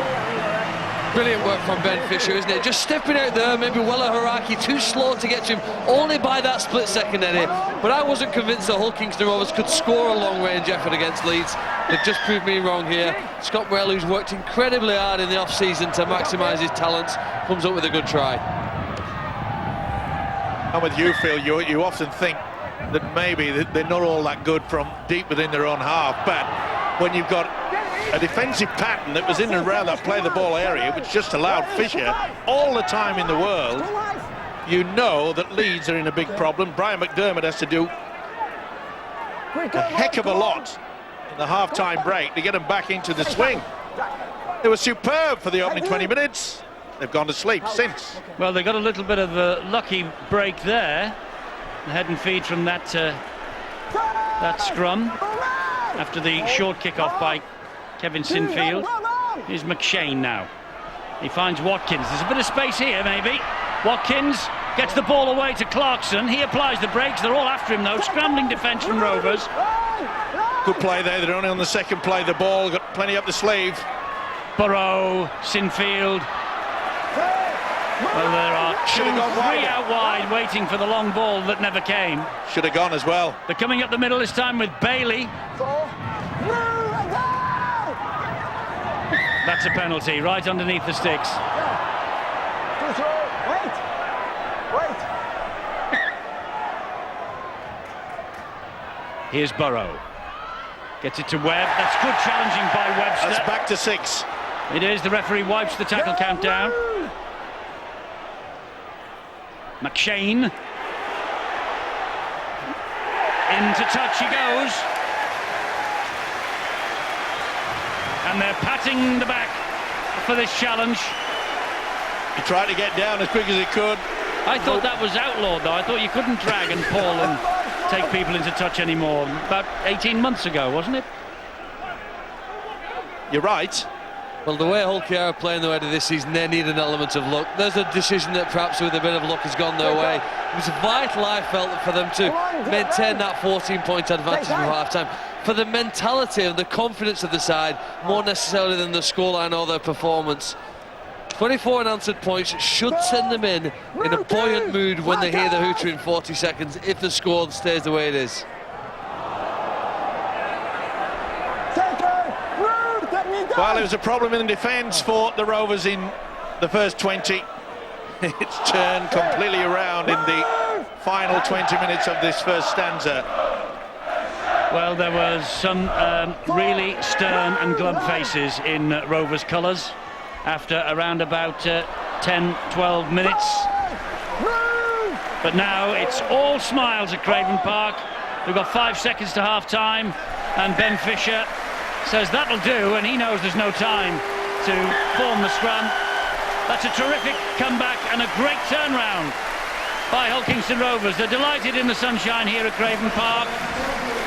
Brilliant work from Ben Fisher, isn't it? Just stepping out there, maybe Wella Haraki too slow to get to him, only by that split second, Eddie. But I wasn't convinced that Hull Kingston Rovers could score a long-range effort against Leeds. They've just proved me wrong here. Scott Morrell, who's worked incredibly hard in the off-season to maximise his talents, comes up with a good try. I'm with you, Phil. You often think that maybe they're not all that good from deep within their own half, but when you've got a defensive pattern that was in and around that play the ball area, which just allowed Fisher all the time in the world, you know that Leeds are in a big problem. Brian McDermott has to do a heck of a lot in the half-time break to get them back into the swing. They were superb for the opening 20 minutes. They've gone to sleep since. Well, they got a little bit of a lucky break there. The head and feed from that scrum after the short kick-off by Kevin Sinfield. Here's McShane now. He finds Watkins. There's a bit of space here, maybe. Watkins gets the ball away to Clarkson. He applies the brakes. They're all after him, though. Scrambling defence from Rovers. Good play there. They're only on the second play. The ball got plenty up the sleeve. Burrow, Sinfield. Well, there are Should have gone wide. three out wide waiting for the long ball that never came. Should have gone as well. They're coming up the middle this time with Bailey. 4, move and go! That's a penalty right underneath the sticks. Too slow. Wait. Here's Burrow. Gets it to Webb. That's good challenging by Webster. That's back to 6. It is. The referee wipes the tackle count down. McShane. Into touch he goes. And they're patting the back for this challenge. He tried to get down as quick as he could. I thought that was outlawed, though. I thought you couldn't drag and pull and take people into touch anymore. About 18 months ago, wasn't it? You're right. Well, the way Hull KR are playing the way to this season, they need an element of luck. There's a decision that perhaps with a bit of luck has gone their way. It was vital, I felt, for them to maintain that 14-point advantage from half-time. For the mentality and the confidence of the side, more necessarily than the scoreline or their performance. 24 unanswered points should send them in a buoyant mood when they hear the hooter in 40 seconds, if the score stays the way it is. Well, it was a problem in defence for the Rovers in the first 20. It's turned completely around in the final 20 minutes of this first stanza. Well, there was some really stern and glum faces in Rovers colours after around about 10-12 minutes. But now it's all smiles at Craven Park. We've got 5 seconds to half-time, and Ben Fisher says that'll do, and he knows there's no time to form the scrum. That's a terrific comeback and a great turnaround by Hull Kingston Rovers. They're delighted in the sunshine here at Craven Park.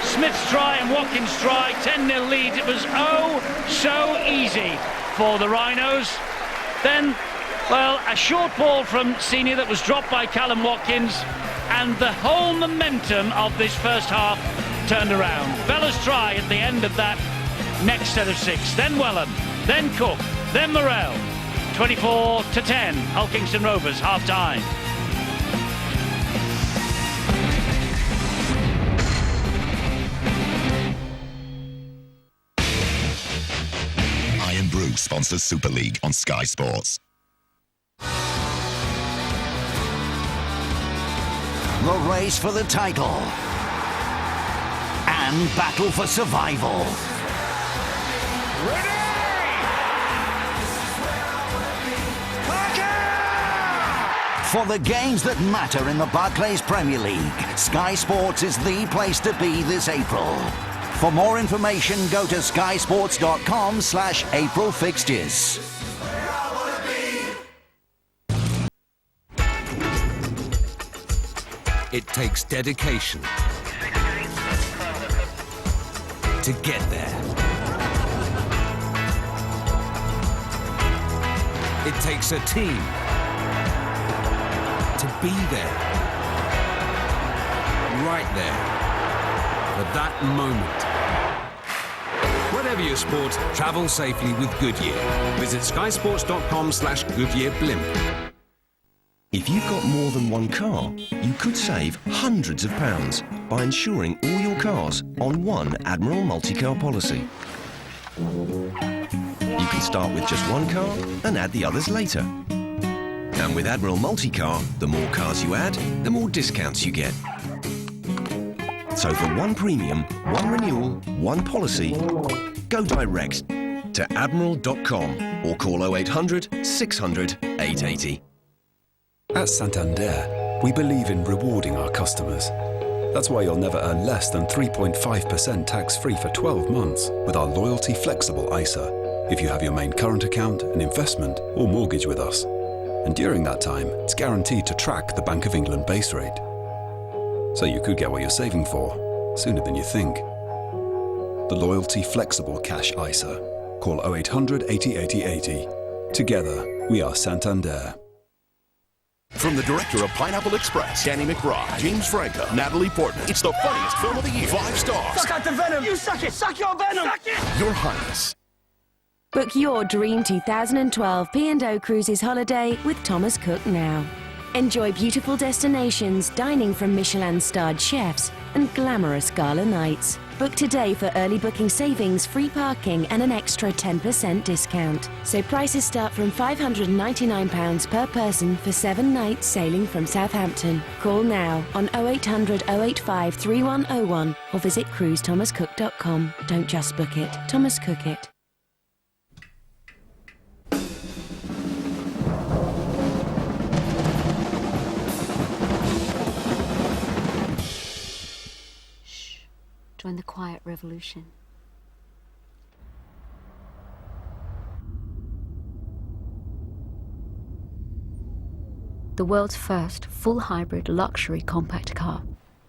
Smith's try and Watkins' try, 10-0 lead. It was oh so easy for the Rhinos. Then, well, a short ball from Senior that was dropped by Callum Watkins, and the whole momentum of this first half turned around. Bella's try at the end of that next set of 6, then Wellham, then Cook, then Morrell. 24-10, Hull Kingston Rovers, half-time. Iron Brew sponsors Super League on Sky Sports. The race for the title and battle for survival. For the games that matter in the Barclays Premier League, Sky Sports is the place to be this April. For more information, go to skysports.com/April fixtures. It takes dedication to get there. It takes a team to be there, right there, for that moment. Whatever your sport, travel safely with Goodyear. Visit skysports.com/GoodyearBlimp. If you've got more than one car, you could save hundreds of pounds by insuring all your cars on one Admiral multi-car policy. You can start with just one car and add the others later. And with Admiral Multi-Car, the more cars you add, the more discounts you get. So for one premium, one renewal, one policy, go direct to admiral.com or call 0800 600 880. At Santander, we believe in rewarding our customers. That's why you'll never earn less than 3.5% tax-free for 12 months with our loyalty flexible ISA, if you have your main current account, an investment or mortgage with us. And during that time, it's guaranteed to track the Bank of England base rate. So you could get what you're saving for sooner than you think. The Loyalty Flexible Cash ISA. Call 0800 80 80 80. Together, we are Santander. From the director of Pineapple Express, Danny McBride, James Franco, Natalie Portman, it's the funniest film of the year. 5 stars. Suck out the venom! You suck it! Suck your venom! Suck it! Your Highness. Book your dream 2012 P&O Cruises holiday with Thomas Cook now. Enjoy beautiful destinations, dining from Michelin-starred chefs, and glamorous gala nights. Book today for early booking savings, free parking, and an extra 10% discount. So prices start from £599 per person for 7 nights sailing from Southampton. Call now on 0800 085 3101 or visit cruisethomascook.com. Don't just book it, Thomas Cook it. Join the quiet revolution. The world's first full hybrid luxury compact car,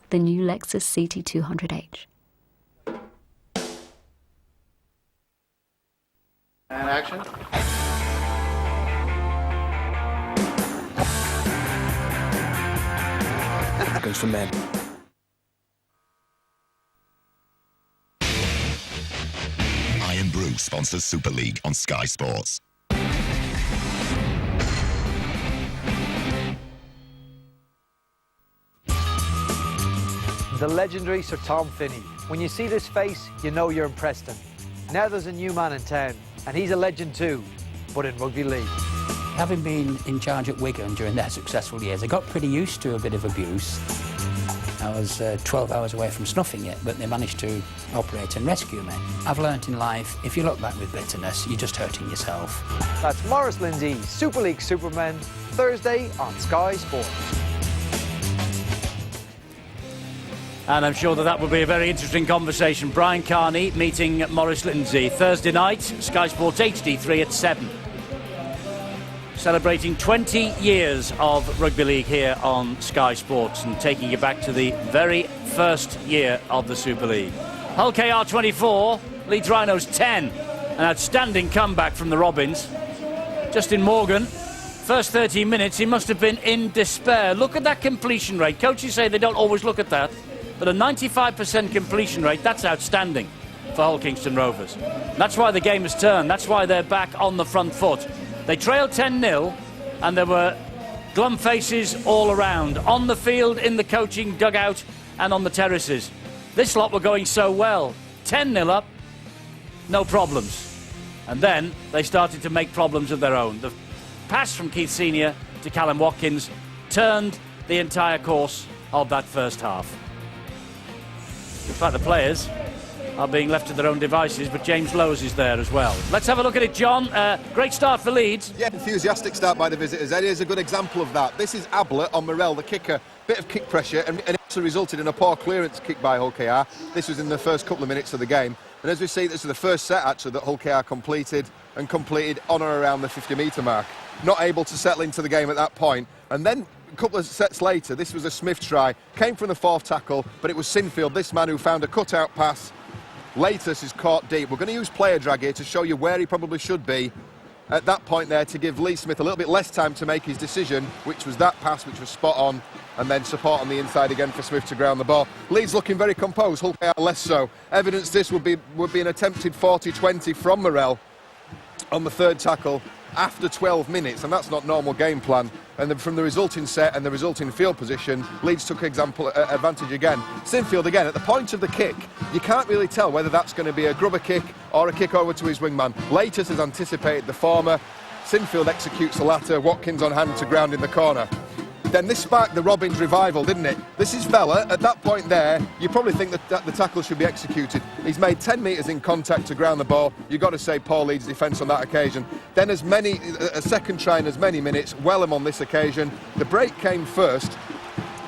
the new Lexus CT200H. And action. That goes for men. Iron Brew sponsors Super League on Sky Sports. The legendary Sir Tom Finney. When you see this face, you know you're in Preston. Now there's a new man in town, and he's a legend too, but in rugby league. Having been in charge at Wigan during their successful years, I got pretty used to a bit of abuse. I was 12 hours away from snuffing it, but they managed to operate and rescue me. I've learnt in life, if you look back with bitterness, you're just hurting yourself. That's Maurice Lindsay's Super League Supermen, Thursday on Sky Sports. And I'm sure that will be a very interesting conversation. Brian Carney meeting Maurice Lindsay Thursday night, Sky Sports HD3 at 7. Celebrating 20 years of rugby league here on Sky Sports and taking you back to the very first year of the Super League. Hull KR 24, Leeds Rhinos 10. An outstanding comeback from the Robins. Justin Morgan, first 13 minutes, he must have been in despair. Look at that completion rate. Coaches say they don't always look at that, but a 95% completion rate, that's outstanding for Hull Kingston Rovers. That's why the game has turned. That's why they're back on the front foot. They trailed 10-0, and there were glum faces all around, on the field, in the coaching dugout, and on the terraces. This lot were going so well. 10-0 up, no problems. And then they started to make problems of their own. The pass from Keith Senior to Callum Watkins turned the entire course of that first half. In fact, the players are being left to their own devices, but James Lowes is there as well. Let's have a look at it, John. Great start for Leeds. Yeah, enthusiastic start by the visitors. Eddie is a good example of that. This is Ablett on Morel, the kicker. Bit of kick pressure, and it also resulted in a poor clearance kick by Hull KR. This was in the first couple of minutes of the game. And as we see, this is the first set, actually, that Hull KR completed on or around the 50-metre mark. Not able to settle into the game at that point. And then a couple of sets later, this was a Smith try. Came from the fourth tackle, but it was Sinfield, this man, who found a cut-out pass. Latus is caught deep. We're going to use player drag here to show you where he probably should be at that point there, to give Lee Smith a little bit less time to make his decision, which was that pass, which was spot on, and then support on the inside again for Smith to ground the ball. Leeds looking very composed, Hull KR less so. Evidence this would be an attempted 40-20 from Morel on the third tackle after 12 minutes, and that's not normal game plan. And then from the resulting set and the resulting field position, Leeds took advantage again. Sinfield again, at the point of the kick, you can't really tell whether that's going to be a grubber kick or a kick over to his wingman. Latus has anticipated the former. Sinfield executes the latter. Watkins on hand to ground in the corner. Then this sparked the Robins revival, didn't it? This is Vella. At that point there, you probably think that the tackle should be executed. He's made 10 metres in contact to ground the ball. You've got to say poor Leeds defence on that occasion. Then a second try in as many minutes. Wellham on this occasion. The break came first,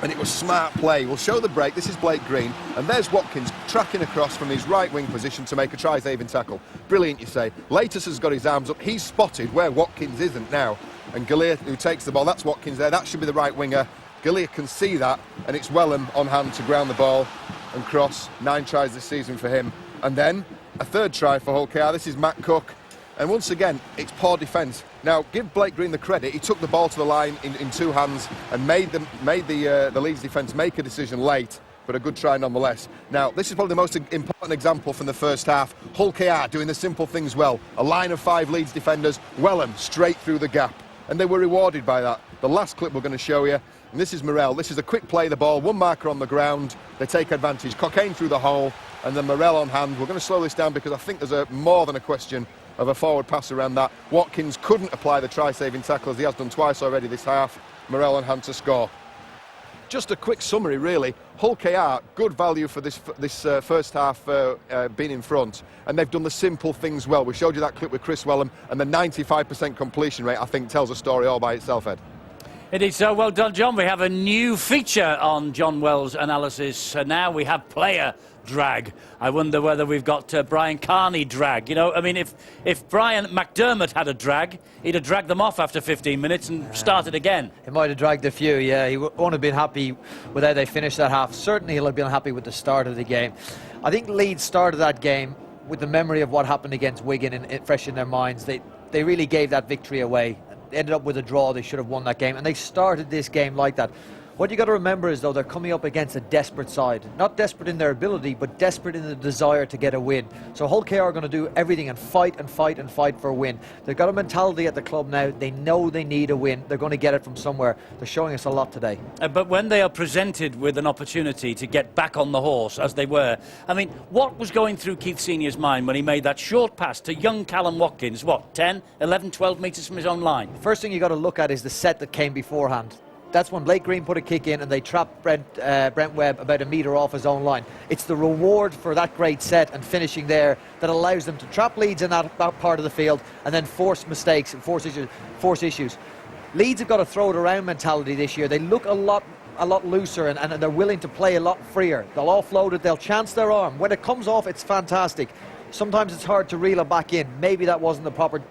and it was smart play. We'll show the break. This is Blake Green, and there's Watkins tracking across from his right wing position to make a try-saving tackle. Brilliant, you say. Latus has got his arms up. He's spotted where Watkins isn't now. And Galea, who takes the ball, that's Watkins there, that should be the right winger. Galea can see that, and it's Wellham on hand to ground the ball and cross. 9 tries this season for him. And then a third try for Hull KR. This is Matt Cook, and once again it's poor defence. Now give Blake Green the credit, he took the ball to the line in two hands and made the Leeds defence make a decision late, but a good try nonetheless. Now, this is probably the most important example from the first half. Hull KR doing the simple things well. A line of 5 Leeds defenders, Wellham straight through the gap, and they were rewarded by that. The last clip we're going to show you, and this is Morel. This is a quick play, the ball, one marker on the ground, they take advantage. Cockayne through the hole, and then Morel on hand. We're going to slow this down because I think there's more than a question of a forward pass around that. Watkins couldn't apply the try-saving tackle as he has done twice already this half. Morel on hand to score. Just a quick summary, really. Hull KR, good value for this first half being in front, and they've done the simple things well. We showed you that clip with Chris Wellham, and the 95% completion rate, I think, tells a story all by itself, Ed. It is so well done, John. We have a new feature on John Wells' analysis. Now we have player drag. I wonder whether we've got Brian Carney drag. You know, I mean, if Brian McDermott had a drag, he'd have dragged them off after 15 minutes and started again. He might have dragged a few, yeah. He won't have been happy with how they finished that half. Certainly he'll have been happy with the start of the game. I think Leeds started that game with the memory of what happened against Wigan and fresh in their minds. They really gave that victory away. They ended up with a draw. They should have won that game, and they started this game like that. What you got to remember is, though, they're coming up against a desperate side. Not desperate in their ability, but desperate in the desire to get a win. So Hull KR are going to do everything and fight and fight and fight for a win. They've got a mentality at the club now. They know they need a win. They're going to get it from somewhere. They're showing us a lot today. But when they are presented with an opportunity to get back on the horse, as they were, I mean, what was going through Keith Senior's mind when he made that short pass to young Callum Watkins, what, 10, 11, 12 metres from his own line? First thing you got to look at is the set that came beforehand. That's when Blake Green put a kick in and they trapped Brent Webb about a metre off his own line. It's the reward for that great set and finishing there that allows them to trap Leeds in that part of the field and then force mistakes and force issues. Leeds have got a throw it around mentality this year. They look a lot looser and they're willing to play a lot freer. They'll offload it, they'll chance their arm. When it comes off, it's fantastic. Sometimes it's hard to reel it back in. Maybe that wasn't the proper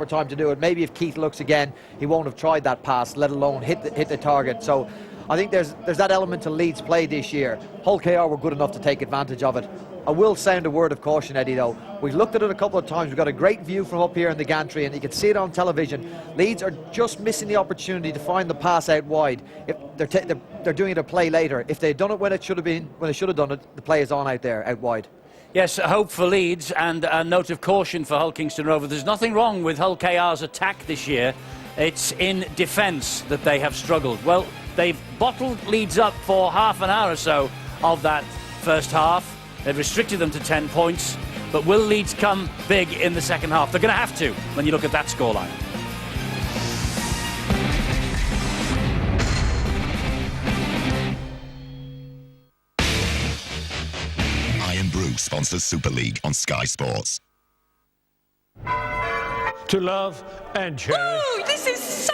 time to do it. Maybe if Keith looks again, he won't have tried that pass, let alone hit the target. So I think there's that element to Leeds' play this year. Hull KR were good enough to take advantage of it. I will sound a word of caution, Eddie, though. We've looked at it a couple of times. We've got a great view from up here in the gantry, and you can see it on television. Leeds are just missing the opportunity to find the pass out wide. If they're doing it a play later. If they'd done it when they should have done it, the play is on out there, out wide. Yes, hope for Leeds and a note of caution for Hull Kingston Rovers. There's nothing wrong with Hull KR's attack this year. It's in defence that they have struggled. Well, they've bottled Leeds up for half an hour or so of that first half. They've restricted them to 10 points. But will Leeds come big in the second half? They're going to have to when you look at that scoreline. Sponsors Super League on Sky Sports. To love and cherish. Ooh, this is so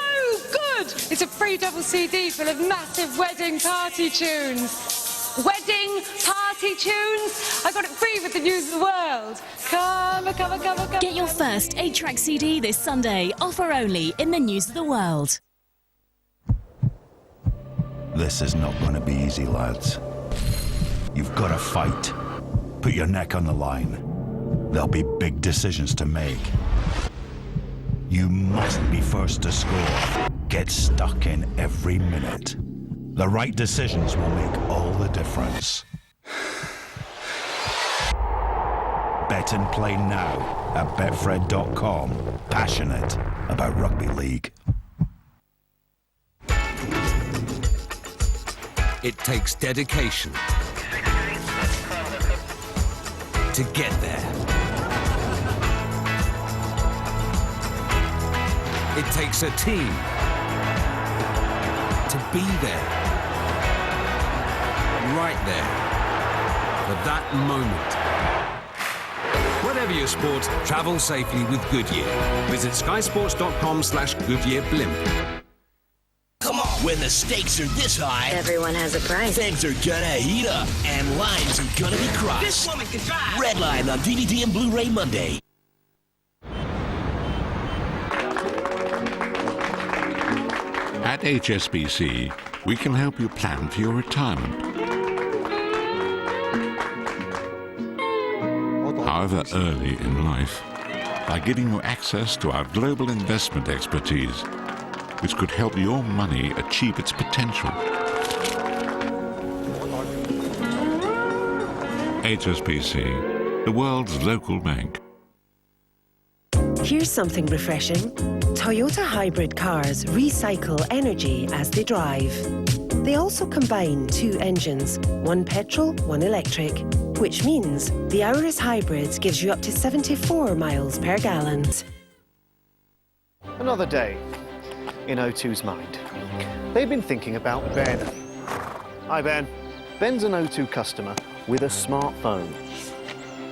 good! It's a free double CD full of massive wedding party tunes. Wedding party tunes? I got it free with the News of the World. Come. Get your first 8-track CD this Sunday, offer only in the News of the World. This is not going to be easy, lads. You've got to fight. Put your neck on the line. There'll be big decisions to make. You must be first to score. Get stuck in every minute. The right decisions will make all the difference. Bet and play now at betfred.com. Passionate about rugby league. It takes dedication to get there. It takes a team to be there, right there, for that moment. Whatever your sport, travel safely with Goodyear. Visit skysports.com/GoodyearBlimp. Come on! When the stakes are this high, everyone has a price. Things are gonna heat up, and lines are gonna be crossed. This woman can drive! Red Line on DVD and Blu-ray Monday. At HSBC, we can help you plan for your retirement. However early in life, by giving you access to our global investment expertise, which could help your money achieve its potential. HSBC, the world's local bank. Here's something refreshing. Toyota hybrid cars recycle energy as they drive. They also combine 2 engines, one petrol, one electric, which means the Auris Hybrids gives you up to 74 miles per gallon. Another day in O2's mind. They've been thinking about Ben. Hi, Ben. Ben's an O2 customer with a smartphone.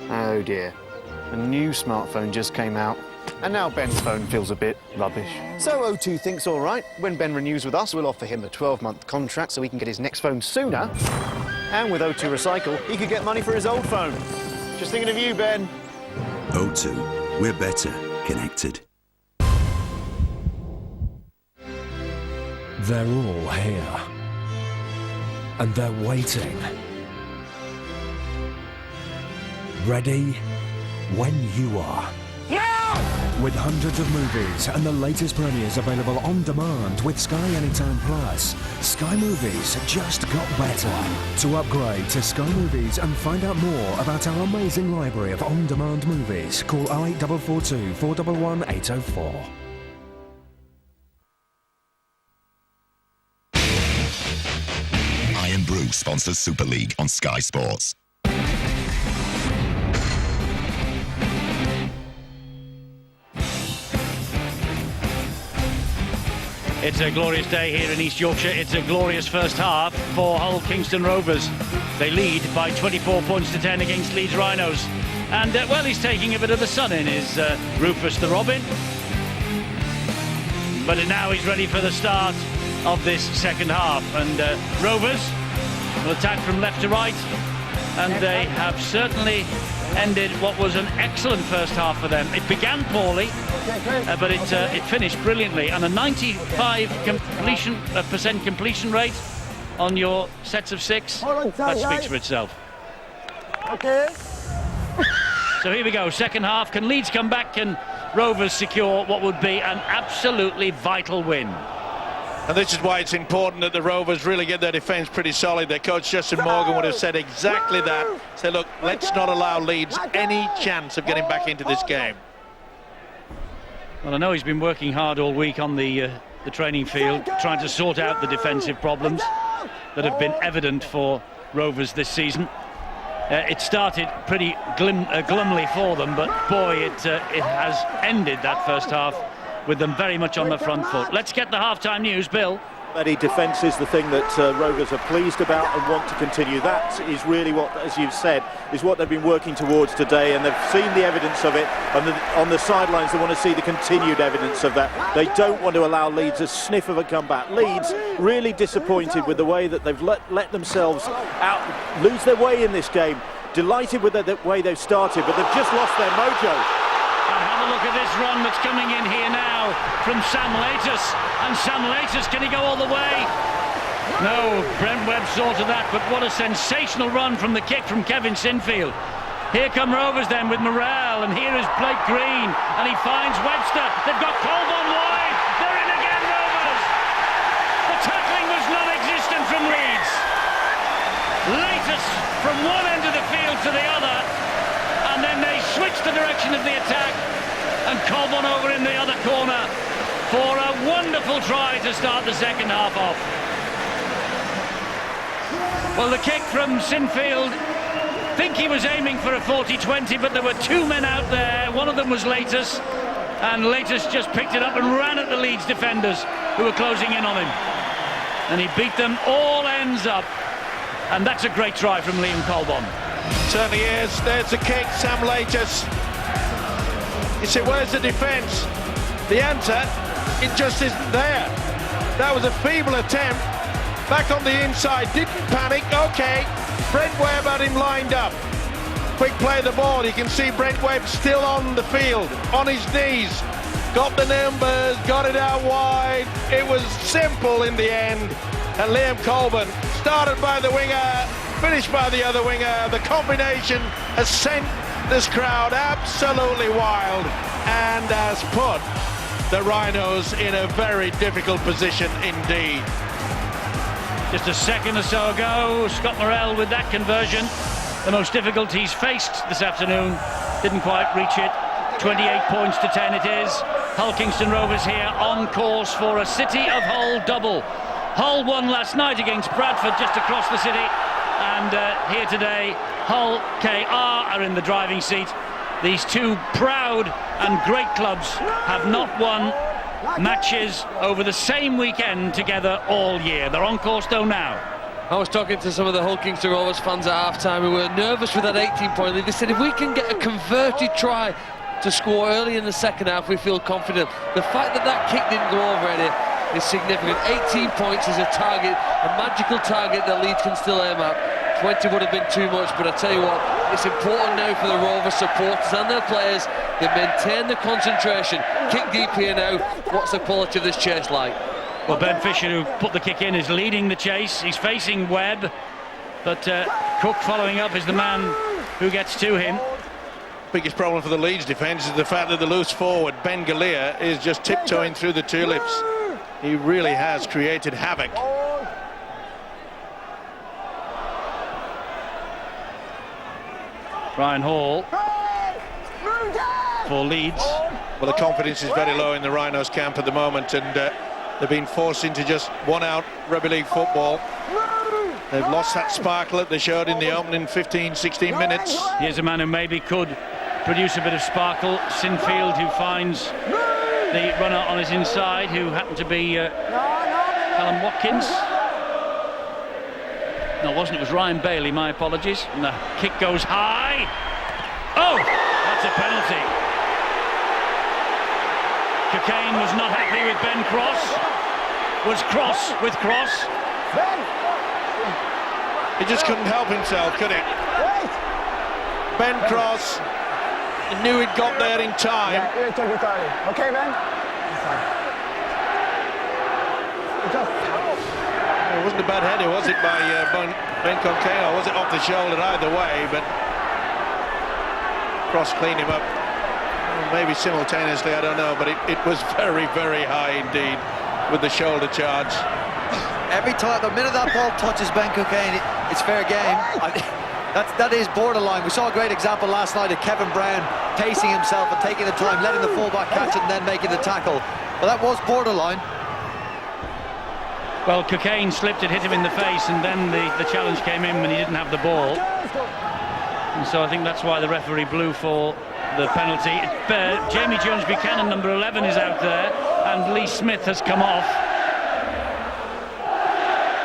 Oh dear, a new smartphone just came out, and now Ben's phone feels a bit rubbish. So O2 thinks, all right, when Ben renews with us, we'll offer him a 12-month contract so he can get his next phone sooner. And with O2 Recycle, he could get money for his old phone. Just thinking of you, Ben. O2, we're better connected. They're all here. And they're waiting. Ready when you are. Now! With hundreds of movies and the latest premieres available on demand with Sky Anytime Plus, Sky Movies just got better. To upgrade to Sky Movies and find out more about our amazing library of on-demand movies, call 08442 411 804. Iron Brew sponsors Super League on Sky Sports. It's a glorious day here in East Yorkshire. It's a glorious first half for Hull Kingston Rovers. They lead by 24 points to 10 against Leeds Rhinos. And, well, he's taking a bit of the sun in, is Rufus the Robin. But now he's ready for the start of this second half. And Rovers will attack from left to right. And they have certainly ended what was an excellent first half for them. It began poorly, but it finished brilliantly. And a 95% completion rate on your sets of 6, that speaks for itself. Okay. So here we go, second half. Can Leeds come back? Can Rovers secure what would be an absolutely vital win? And this is why it's important that the Rovers really get their defence pretty solid. Their coach Justin Morgan would have said exactly that. Say, look, let's not allow Leeds any chance of getting back into this game. Well, I know he's been working hard all week on the training field, trying to sort out the defensive problems that have been evident for Rovers this season. It started pretty glumly for them, but boy, it has ended that first half with them very much on the front foot. Let's get the half-time news, Bill. The defence is the thing that Rovers are pleased about and want to continue. That is really what, as you've said, is what they've been working towards today, and they've seen the evidence of it. And on the sidelines, they want to see the continued evidence of that. They don't want to allow Leeds a sniff of a comeback. Leeds really disappointed with the way that they've let themselves lose their way in this game. Delighted with the way they've started, but they've just lost their mojo. Have a look at this run that's coming in here now from Sam Latus. And Sam Latus, can he go all the way? No, Brent Webb saw to that, but what a sensational run from the kick from Kevin Sinfield. Here come Rovers then with Morrell, and here is Blake Green, and he finds Webster. They've got Colborne wide. They're in again, Rovers. The tackling was non-existent from Leeds. Latus from one end of the field to the other, and then they switch the direction of the attack, and Colborne over in the other corner for a wonderful try to start the second half off. Well, the kick from Sinfield, I think he was aiming for a 40-20, but there were 2 men out there. One of them was Latus, and Latus just picked it up and ran at the Leeds defenders who were closing in on him. And he beat them all ends up. And that's a great try from Liam Colborne. Certainly is. There's the kick, Sam Latus. You say, where's the defence? The answer, it just isn't there. That was a feeble attempt. Back on the inside, didn't panic. Okay, Brent Webb had him lined up. Quick play of the ball. You can see Brent Webb still on the field, on his knees. Got the numbers, got it out wide. It was simple in the end. And Liam Colborne, started by the winger, finished by the other winger. The combination has sent this crowd absolutely wild and has put the Rhinos in a very difficult position indeed. Just a second or so ago, Scott Morrell with that conversion. the most difficult he's faced this afternoon. Didn't quite reach it. 28 points to 10 it is. Hull Kingston Rovers here on course for a City of Hull double. Hull won last night against Bradford just across the city, and here today Hull KR are in the driving seat. These two proud and great clubs have not won matches over the same weekend together all year. They're on course though now. I was talking to some of the Hull Kingston Rovers fans at half-time who were nervous with that 18-point lead. They said if we can get a converted try to score early in the second half, we feel confident. The fact that that kick didn't go over Eddie is significant. 18 points is a target, a magical target that Leeds can still aim at. 20 would have been too much, but I tell you what, it's important now for the Rovers supporters and their players. They maintain the concentration. Kick deep here now. What's the quality of this chase like? Well, Ben Fisher, who put the kick in, is leading the chase. He's facing Webb, but Cook following up is the man who gets to him. Biggest problem for the Leeds defence is the fact that the loose forward, Ben Galea, is just tiptoeing through the tulips. He really has created havoc. Ryan Hall for Leeds. Well, the confidence is very low in the Rhinos camp at the moment, and they've been forced into just one-out rugby league football. They've lost that sparkle that they showed in the opening 15-16 minutes. Here's a man who maybe could produce a bit of sparkle. Sinfield, who finds the runner on his inside, who happened to be Callum Watkins. No, it wasn't. It was Ryan Bailey. My apologies. And the kick goes high. Oh, that's a penalty. Cocaine was not happy with Ben Cross. Was cross with Cross. He just couldn't help himself, could he? Ben Cross knew he'd got there in time. Yeah, okay, Ben? It wasn't a bad header, was it, by Ben Cocaine, or was it off the shoulder? Either way, but Cross cleaned him up. Maybe simultaneously, I don't know, but it was very, very high indeed with the shoulder charge. Every time, the minute that ball touches Ben Cocaine, it's fair game. That is borderline. We saw a great example last night of Kevin Brown pacing himself and taking the time, letting the fullback catch it and then making the tackle. But that was borderline. Well, Cocaine slipped, it hit him in the face, and then the challenge came in when he didn't have the ball. And so I think that's why the referee blew for the penalty. Jamie Jones-Buchanan, number 11, is out there, and Lee Smith has come off.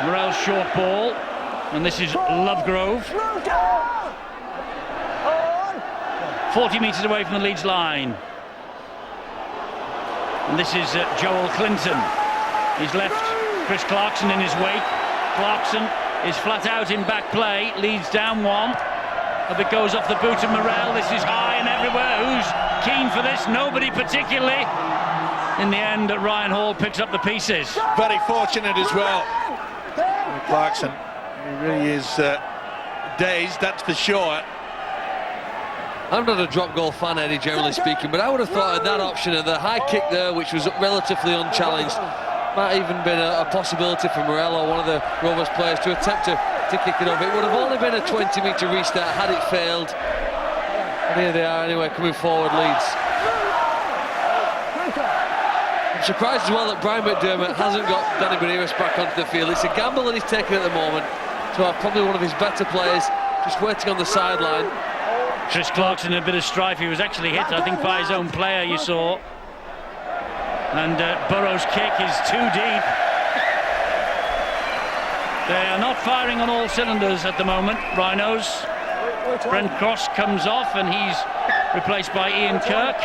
Morell's short ball, and this is Lovegrove. 40 metres away from the Leeds line. And this is Joel Clinton. He's left Chris Clarkson in his wake. Clarkson is flat out in back play. Leeds down one. If it goes off the boot of Morell, this is high and everywhere. Who's keen for this? Nobody particularly. In the end, Ryan Hall picks up the pieces. Very fortunate as well. Clarkson, he really is dazed, that's for sure. I'm not a drop goal fan, Eddie, generally speaking, but I would have thought that option of the high kick there, which was relatively unchallenged, might even been a possibility for Morell or one of the Rovers players to attempt to kick it off. It would have only been a 20-metre restart had it failed. And here they are anyway, coming forward, Leeds. I'm surprised as well that Brian McDermott hasn't got Danny Beniris back onto the field. It's a gamble that he's taken at the moment to have probably one of his better players just waiting on the sideline. Chris Clarkson in a bit of strife. He was actually hit, I think, by his own player, you saw. And Burrow's kick is too deep. They are not firing on all cylinders at the moment, Rhinos. Brent Cross comes off and he's replaced by Ian Kirk.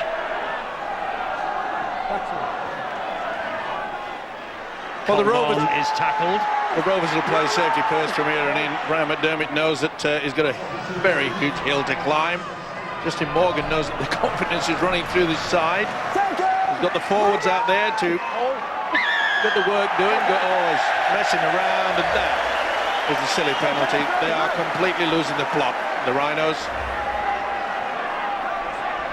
Well, the Rovers is tackled. The Rovers will play safety first from here and in. Brian McDermott knows that he's got a very huge hill to climb. Justin Morgan knows that the confidence is running through this side. He's got the forwards out there to get the work doing, but always messing around, and that is a silly penalty. They are completely losing the plot, the Rhinos.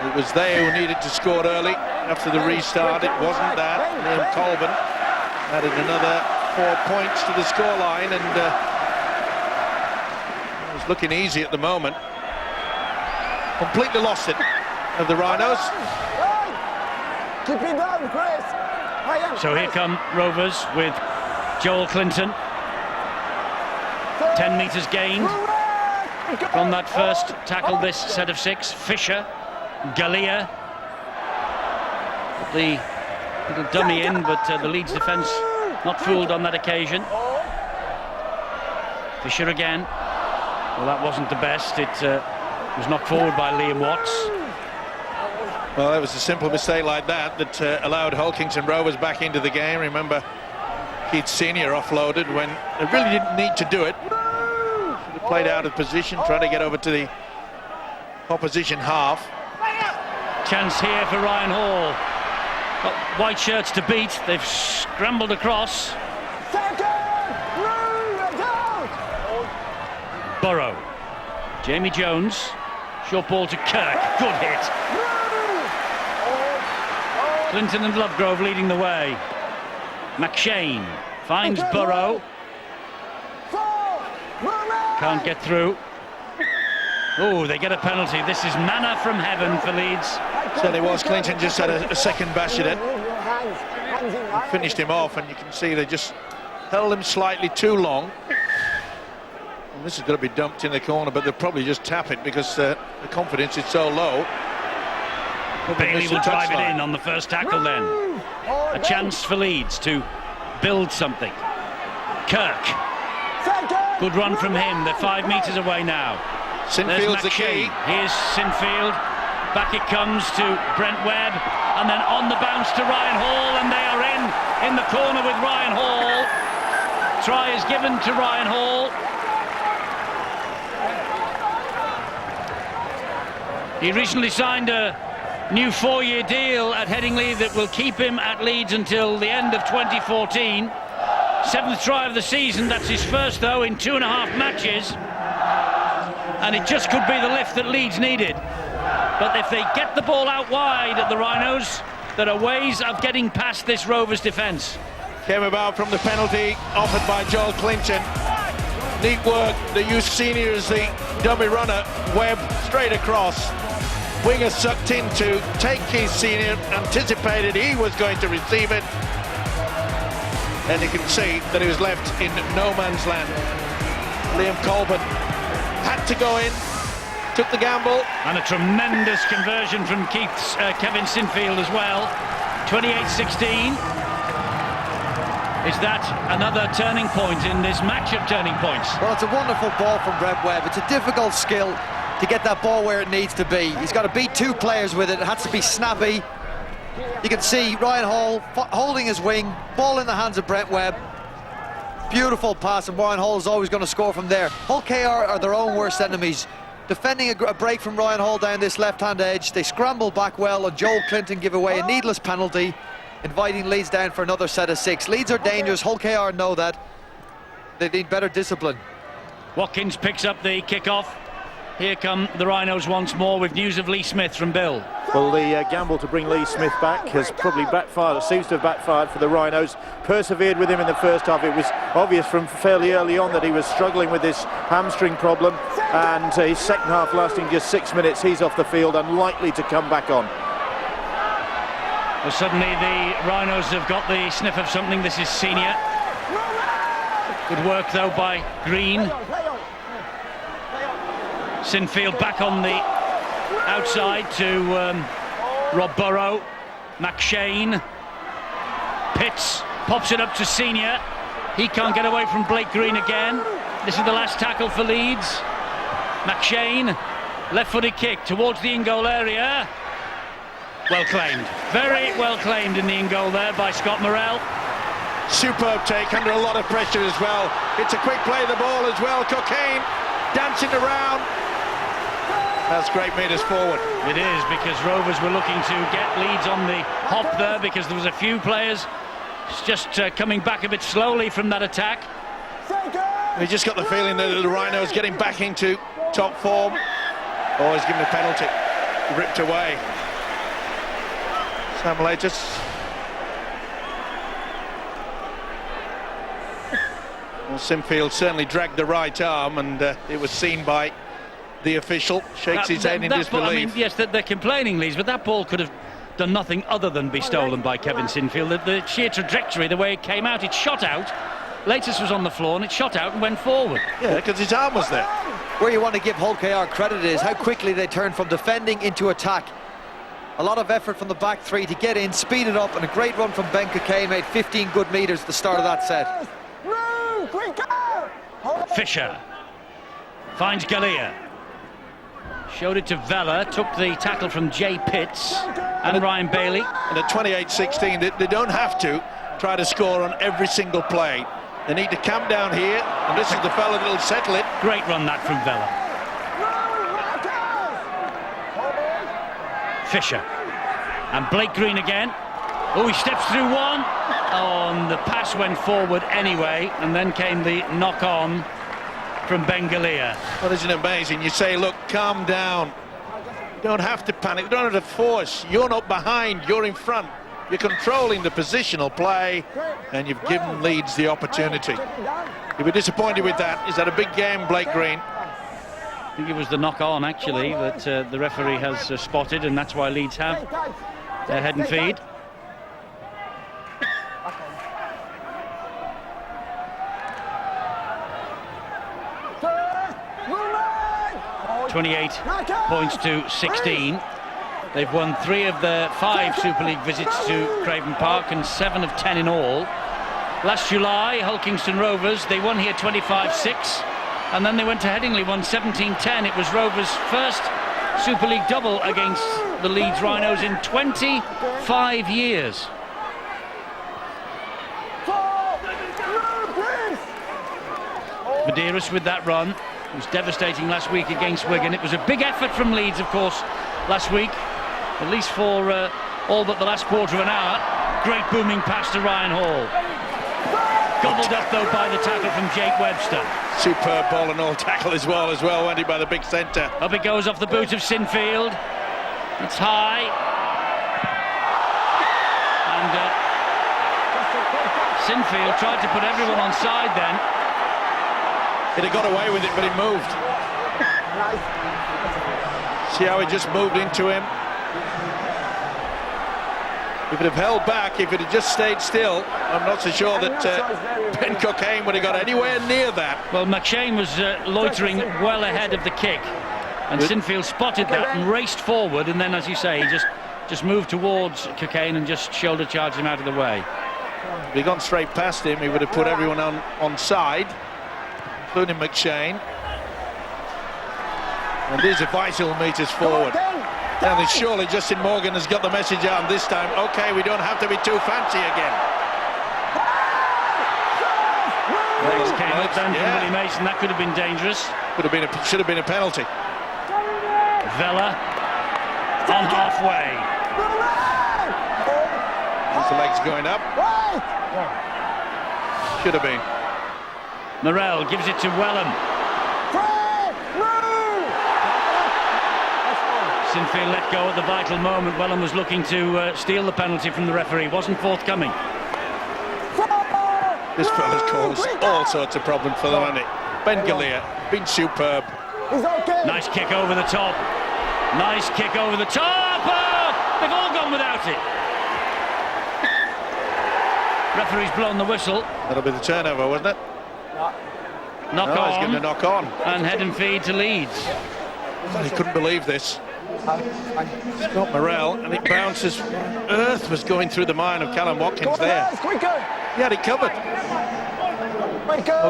It was they who needed to score early after the restart. It wasn't that. Liam Colburn added another 4 points to the scoreline, and looking easy at the moment. Completely lost it of the Rhinos. Keep it down, Chris. So here come Rovers with Joel Clinton. 10 metres gained from that first tackle this set of 6. Fisher, Galea. The little dummy in, but the Leeds defence not fooled on that occasion. Fisher again. Well, that wasn't the best. It was knocked forward by Liam Watts. Well, it was a simple mistake like that allowed Hull Kingston Rovers back into the game. Remember, Keith Senior offloaded when they really didn't need to do it. Should have played out of position, trying to get over to the opposition half. Chance here for Ryan Hall. Got white shirts to beat. They've scrambled across. Burrow. Jamie Jones. Short ball to Kirk. Good hit. Clinton and Lovegrove leading the way. McShane finds Burrow. Can't get through. Oh, they get a penalty. This is manna from heaven for Leeds. Certainly was. Clinton just had a second bash at it. Finished him off, and you can see they just held him slightly too long. And this is going to be dumped in the corner, but they'll probably just tap it because the confidence is so low. Bailey will drive it in on the first tackle then. A chance for Leeds to build something. Kirk. Good run from him. They're 5 metres away now. Sinfield's the key. Here's Sinfield. Back it comes to Brent Webb. And then on the bounce to Ryan Hall. And they are in the corner with Ryan Hall. Try is given to Ryan Hall. He recently signed a new 4-year deal at Headingley that will keep him at Leeds until the end of 2014. 7th try of the season. That's his first, though, in 2.5 matches. And it just could be the lift that Leeds needed. But if they get the ball out wide at the Rhinos, there are ways of getting past this Rovers defence. Came about from the penalty offered by Joel Clinton. Neat work. The youth senior is the dummy runner. Webb straight across. Winger sucked in to take Keith Senior. Anticipated he was going to receive it. And you can see that he was left in no man's land. Liam Colburn had to go in, took the gamble. And a tremendous conversion from Kevin Sinfield as well. 28-16. Is that another turning point in this match of turning points? Well, it's a wonderful ball from Brent Webb. It's a difficult skill to get that ball where it needs to be. He's got to beat 2 players with it. It has to be snappy. You can see Ryan Hall holding his wing, ball in the hands of Brent Webb. Beautiful pass, and Ryan Hall is always going to score from there. Hull KR are their own worst enemies. Defending a break from Ryan Hall down this left-hand edge, they scramble back well, and Joel Clinton give away a needless penalty, inviting Leeds down for another set of 6. Leeds are dangerous. Hull KR know that. They need better discipline. Watkins picks up the kick-off. Here come the Rhinos once more with news of Lee Smith from Bill. Well, the gamble to bring Lee Smith back has probably backfired, or seems to have backfired for the Rhinos. Persevered with him in the first half. It was obvious from fairly early on that he was struggling with this hamstring problem, and his second half lasting just 6 minutes. He's off the field, unlikely to come back on. Well, suddenly the Rhinos have got the sniff of something. This is Senior. Good work, though, by Green. Sinfield back on the outside to Rob Burrow. McShane. Pitts pops it up to Senior. He can't get away from Blake Green again. This is the last tackle for Leeds. McShane, left-footed kick towards the in-goal area. Well claimed. Very well claimed in the in-goal there by Scott Morrell. Superb take under a lot of pressure as well. It's a quick play of the ball as well. Cocaine dancing around. That's great meters forward. It is, because Rovers were looking to get Leeds on the hop there, because there was a few players just coming back a bit slowly from that attack. We just got the feeling that the Rhinos getting back into top form. Oh, he's given a penalty. Ripped away. Sam Latus. Well, Sinfield certainly dragged the right arm, and it was seen by the official. Shakes his head in disbelief. I mean, yes, they're complaining, Leeds, but that ball could have done nothing other than be stolen by Kevin Sinfield. The sheer trajectory, the way it came out, it shot out. Latest was on the floor and it shot out and went forward. Yeah, because his arm was there. Where you want to give Hull KR credit is how quickly they turned from defending into attack. A lot of effort from the back three to get in, speed it up, and a great run from Ben Cockay made 15 good metres at the start of that set. Fisher finds Galea. Showed it to Vella, took the tackle from Jay Pitts and Ryan Bailey. And at 28-16, they don't have to try to score on every single play. They need to camp down here, and this is the fella that'll settle it. Great run that from Vella. Fisher. And Blake Green again. Oh, he steps through one. Oh, and the pass went forward anyway, and then came the knock-on from Ben Galea. Well, isn't it amazing? You say, look, calm down. You don't have to panic. You don't have to force. You're not behind. You're in front. You're controlling the positional play, and you've given Leeds the opportunity. You'll be disappointed with that. Is that a big game, Blake Green? I think it was the knock-on, actually, that the referee has spotted, and that's why Leeds have their head and feed. (28 points to 16). They've won 3 of their 5 Super League visits to Craven Park and 7 of 10 in all. Last July, Hull Kingston Rovers, they won here 25-6, and then they went to Headingley, won 17-10. It was Rovers' first Super League double against the Leeds Rhinos in 25 years. Medeiros with that run. It was devastating last week against Wigan. It was a big effort from Leeds, of course, last week, at least for all but the last quarter of an hour. Great booming pass to Ryan Hall. Gobbled up, though, by the tackle from Jake Webster. Superb ball and all tackle as well, went it by the big centre. Up it goes off the boot of Sinfield. It's high. And Sinfield tried to put everyone on side then. He'd have got away with it, but he moved. See how he just moved into him? If it had held back, if it had just stayed still, I'm not so sure that Ben Cockay would have got anywhere near that. Well, McShane was loitering well ahead of the kick, and Sinfield spotted that and raced forward, and then, as you say, he just moved towards Cockay and just shoulder charged him out of the way. If he'd gone straight past him, he would have put everyone on side, including McShane. And these are vital metres forward. And then surely Justin Morgan has got the message out this time. Okay, we don't have to be too fancy again. Legs came up then from Willie Mason. That could have been dangerous. Should have been a penalty. Vella on halfway. There's the legs going up. Should have been. Morel gives it to Wellham. Sinfield let go at the vital moment. Wellham was looking to steal the penalty from the referee. Wasn't forthcoming. This fella's caused all sorts of problems for them, hasn't it? Ben Galea, been superb. Nice kick over the top. Nice kick over the top. Oh, they've all gone without it. Referee's blown the whistle. That'll be the turnover, wasn't it? Knock on. He's going to knock on. And head and feed to Leeds. He couldn't believe this. Scott Morel, and it bounces. Earth was going through the mind of Callum Watkins there. He had it covered.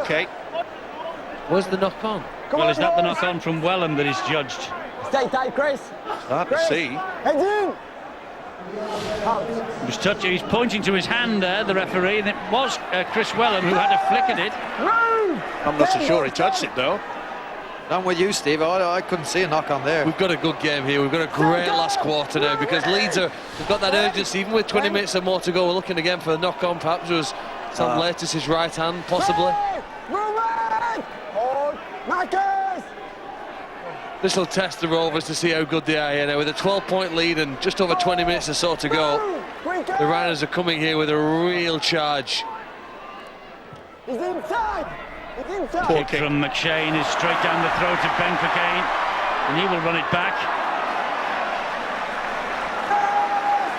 Okay. Where's the knock on? Well, is that the knock on from Wellham that is judged? Stay tight, Chris. Hard to see. Heads in. He was touching. He's pointing to his hand there, the referee, and it was Chris Wellham who had a flick at it. I'm not so sure he touched it though. I'm with you, Steve. I couldn't see a knock on there. We've got a good game here. We've got a great last quarter now because Leeds they've got that urgency. Even with 20 minutes or more to go, we're looking again for a knock on. Perhaps it was Sam Lattis, his right hand, possibly. This will test the Rovers to see how good they are here now. With a 12-point lead and just over 20 minutes or so to go, the Rhinos are coming here with a real charge. He's inside. Kick from McShane is straight down the throat of Ben Cockayne, and he will run it back.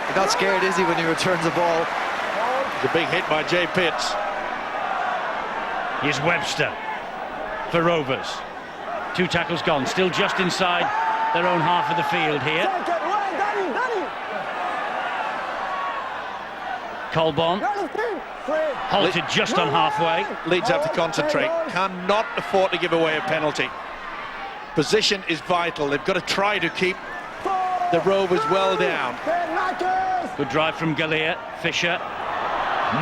He's not scared, is he, when he returns the ball? It's a big hit by Jay Pitts. Here's Webster for Rovers. 2 tackles gone, still just inside their own half of the field here. Colborn halted just on halfway. Leeds have to concentrate, cannot afford to give away a penalty. Position is vital. They've got to try to keep the Rovers well down. Good drive from Galea. Fisher,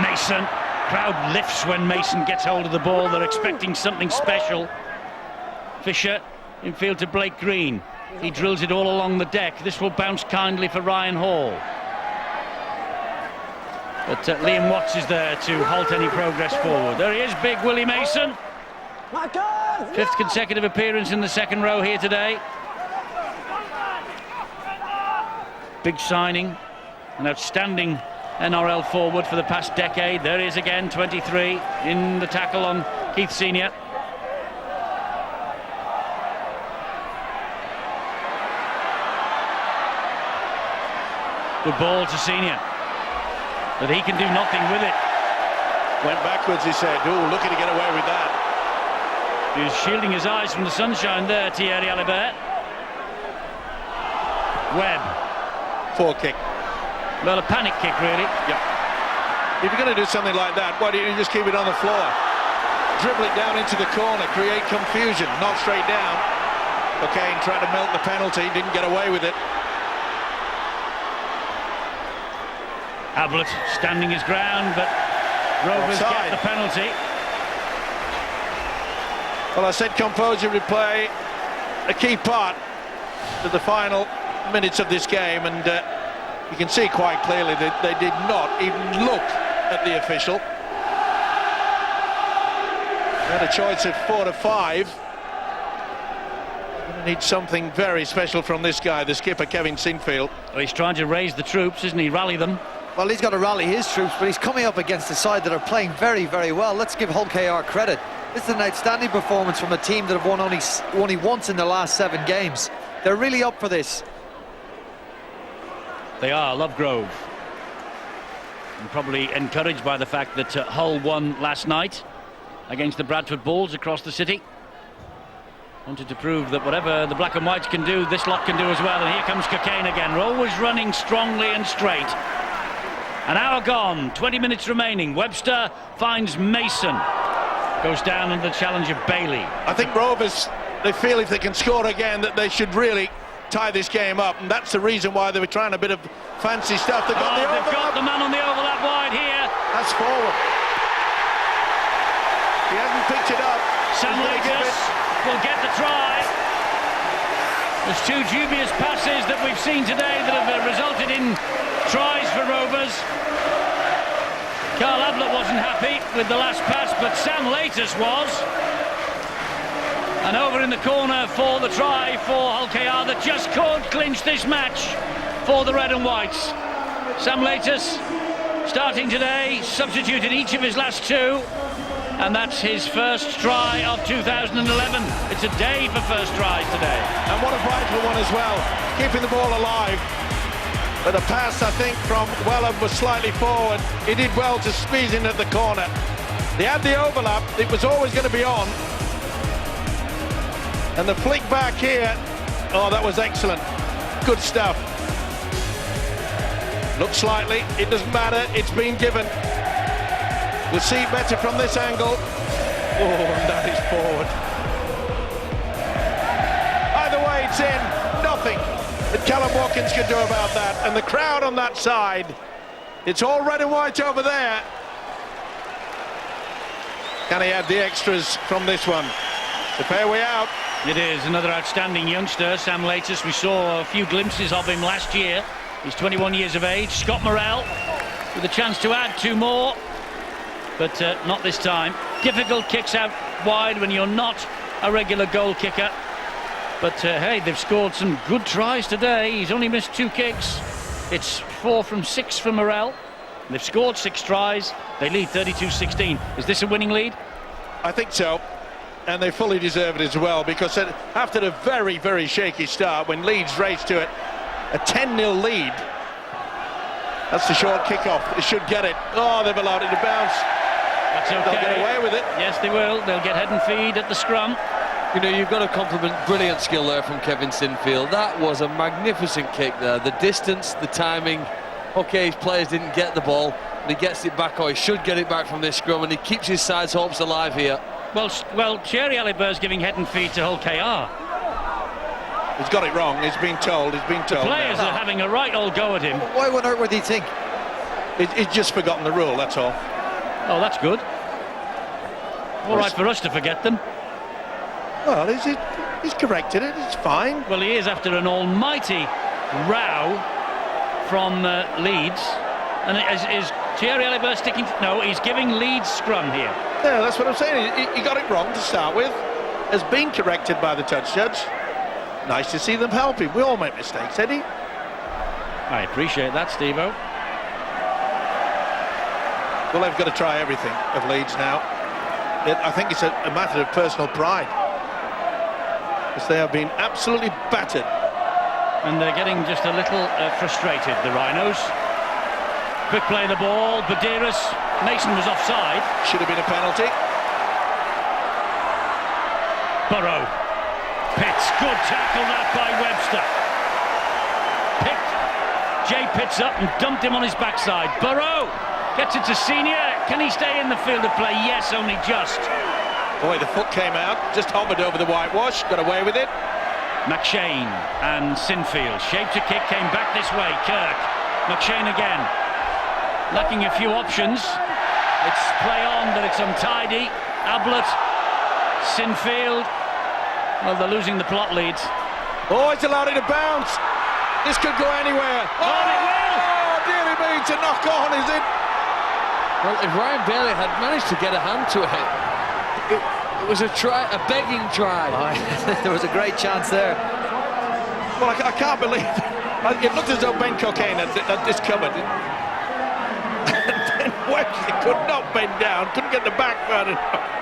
Mason. Crowd lifts when Mason gets hold of the ball. They're expecting something special. Fisher in field to Blake Green. He drills it all along the deck. This will bounce kindly for Ryan Hall. But Liam Watts is there to halt any progress forward. There he is, big Willie Mason. 5th consecutive appearance in the second row here today. Big signing, an outstanding NRL forward for the past decade. There he is again, 23, in the tackle on Keith Senior. Good ball to Senior, but he can do nothing with it. Went backwards, he said. Oh, looking to get away with that. He's shielding his eyes from the sunshine there, Thierry Alibert. Webb. Poor kick. Well, a panic kick, really. Yeah. If you're going to do something like that, why don't you just keep it on the floor? Dribble it down into the corner, create confusion, not straight down. Cockayne tried to milk the penalty, didn't get away with it. Ablett standing his ground, but Rovers get the penalty. Well, I said composure would play a key part to the final minutes of this game, and you can see quite clearly that they did not even look at the official. They had a choice of 4 to 5. Need something very special from this guy, the skipper, Kevin Sinfield. Well, he's trying to raise the troops, isn't he? Rally them. Well, he's got to rally his troops, but he's coming up against a side that are playing very, very well. Let's give Hull KR credit. This is an outstanding performance from a team that have won only once in the last 7 games. They're really up for this. They are, Lovegrove. And probably encouraged by the fact that Hull won last night against the Bradford Bulls across the city. Wanted to prove that whatever the black and whites can do, this lot can do as well. And here comes Cockayne again, always running strongly and straight. An hour gone, 20 minutes remaining. Webster finds Mason. Goes down under the challenge of Bailey. I think Rovers, they feel if they can score again that they should really tie this game up, and that's the reason why they were trying a bit of fancy stuff. They've got the man on the overlap wide here. That's forward. He hasn't picked it up. Sam Lakers will get the try. There's 2 dubious passes that we've seen today that have resulted in tries for Rovers. Carl Ablett wasn't happy with the last pass, but Sam Latus was. And over in the corner for the try for Hull KR that just could clinch this match for the red and whites. Sam Latus starting today, substituted each of his last 2, and that's his first try of 2011. It's a day for first tries today. And what a vital one as well, keeping the ball alive. But the pass, I think, from Wellham was slightly forward. He did well to squeeze in at the corner. They had the overlap, it was always going to be on. And the flick back here, oh, that was excellent. Good stuff. Looks slightly, it doesn't matter, it's been given. We'll see better from this angle. Oh, and that is forward. Either way, it's in, nothing that Callum Watkins can do about that. And the crowd on that side, it's all red and white over there. Can he add the extras from this one? The fairway out. It is another outstanding youngster, Sam Latus. We saw a few glimpses of him last year. He's 21 years of age. Scott Morrell with a chance to add 2 more, but not this time. Difficult kicks out wide when you're not a regular goal kicker. But hey, they've scored some good tries today. He's only missed 2 kicks. It's 4 from 6 for Morrell. They've scored 6 tries. They lead 32-16. Is this a winning lead? I think so. And they fully deserve it as well, because after a very, very shaky start, when Leeds raced to it, a 10-0 lead, that's the short kickoff. They should get it. Oh, they've allowed it to bounce. That's okay. They'll get away with it. Yes, they will. They'll get head and feed at the scrum. You know, you've got to compliment brilliant skill there from Kevin Sinfield. That was a magnificent kick there. The distance, the timing. Okay, his players didn't get the ball, but he gets it back, or he should get it back from this scrum, and he keeps his side's hopes alive here. Well, Thierry Alibert's giving head and feed to Hull KR. He's got it wrong. He's been told. The players are having a right old go at him. Why on earth would he think? He's just forgotten the rule, that's all. Oh, that's good. All right for us to forget them. Well, he's corrected it. It's fine. Well, he is after an almighty row from Leeds. And is Thierry Alibert sticking? No, he's giving Leeds scrum here. Yeah, that's what I'm saying. He got it wrong to start with. Has been corrected by the touch judge. Nice to see them help him. We all make mistakes, Eddie. I appreciate that, Steve-O. Well, they've got to try everything of Leeds now. I think it's a matter of personal pride, because they have been absolutely battered. And they're getting just a little frustrated, the Rhinos. Quick play of the ball. Badiris. Mason was offside. Should have been a penalty. Burrow. Pitts. Good tackle that by Webster. Jay Pitts up and dumped him on his backside. Burrow gets it to Senior. Can he stay in the field of play? Yes, only just. Boy, the foot came out. Just hovered over the whitewash. Got away with it. McShane and Sinfield. Shaped a kick, came back this way. Kirk. McShane again. Lacking a few options. It's play on, but it's untidy. Ablett. Sinfield. Well, they're losing the plot, Leeds. Oh, it's allowed it to bounce. This could go anywhere. Oh, it will! Oh, dearie me, to knock on, is it? Well, if Ryan Bailey had managed to get a hand to it, it was a try, a begging try. There was a great chance there. Well, I can't believe it. It looked as though Ben Cockayne had discovered it. And then Wesley could not bend down, couldn't get the back foot.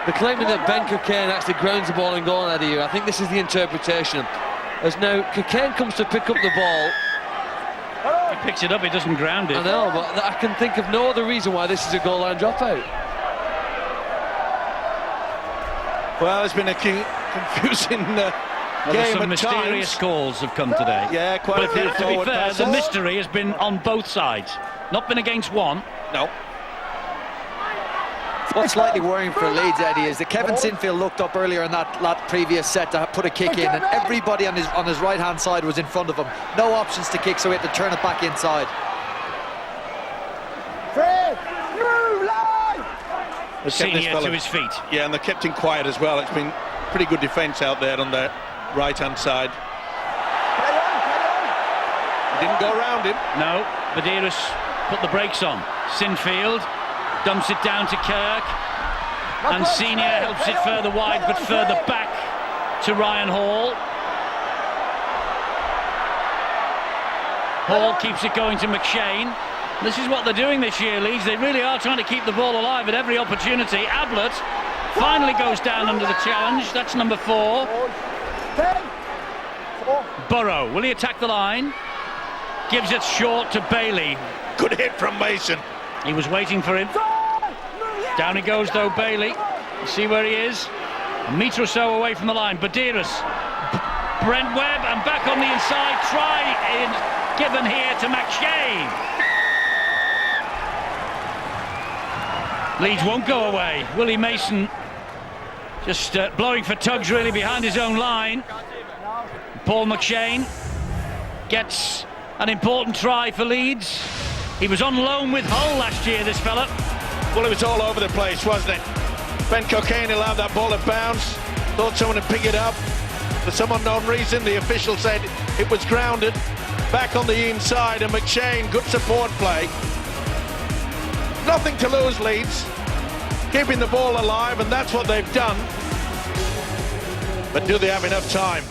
They're claiming that Ben Cockayne actually grounds the ball and goal out of you. I think this is the interpretation. As now Cockayne comes to pick up the ball. He picks it up, he doesn't ground it. I know, but I can think of no other reason why this is a goal line dropout. Well, it's been a confusing game some at mysterious times. calls have come today. Yeah, quite a few to be forward fair, passes. the mystery has been on both sides. Not been against one. No. What's slightly worrying for Leeds, Eddie, is that Kevin Sinfield looked up earlier in that previous set to put a kick in, and everybody on his right-hand side was in front of him. No options to kick, so he had to turn it back inside. Senior to his feet. Yeah, and they kept him quiet as well. It's been pretty good defence out there on the right-hand side. He didn't go around him. No, Badiris put the brakes on. Sinfield dumps it down to Kirk, and Senior helps it further wide, but further back to Ryan Hall. Hall keeps it going to McShane. This is what they're doing this year, Leeds. They really are trying to keep the ball alive at every opportunity. Ablett finally goes down under the challenge. That's number 4. Burrow, will he attack the line? Gives it short to Bailey. Good hit from Mason. He was waiting for him. Down he goes though, Bailey. You see where he is? A metre or so away from the line. Badiris. Brent Webb, and back on the inside. Try given here to McShane. Leeds won't go away. Willie Mason just blowing for tugs really behind his own line. Paul McShane gets an important try for Leeds. He was on loan with Hull last year, this fella. Well, it was all over the place, wasn't it? Ben Cockayne allowed that ball to bounce. Thought someone would pick it up. For some unknown reason, the official said it was grounded. Back on the inside, and McShane, good support play. Nothing to lose, Leeds. Keeping the ball alive, and that's what they've done. But do they have enough time?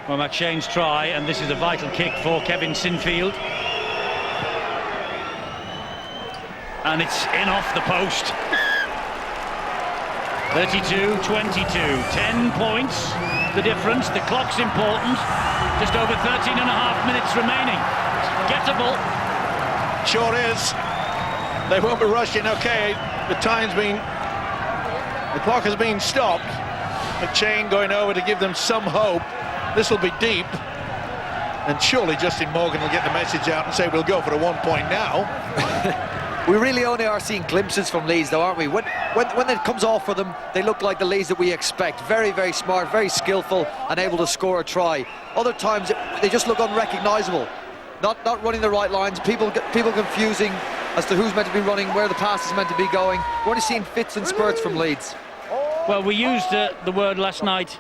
Well, McShane's try, and this is a vital kick for Kevin Sinfield. and it's in off the post. 32-22, 10 points, the difference. The clock's important. Just over 13 and a half minutes remaining. Gettable. Sure is. They won't be rushing. Okay, the clock has been stopped. McShane going over to give them some hope. This will be deep. And surely Justin Morgan will get the message out and say we'll go for a 1 point now. We really only are seeing glimpses from Leeds, though, aren't we? When it comes off for them, they look like the Leeds that we expect. Very, very smart, very skillful, and able to score a try. Other times, they just look unrecognisable. Not running the right lines, people confusing as to who's meant to be running, where the pass is meant to be going. We're only seeing fits and spurts from Leeds. Well, we used the word last night,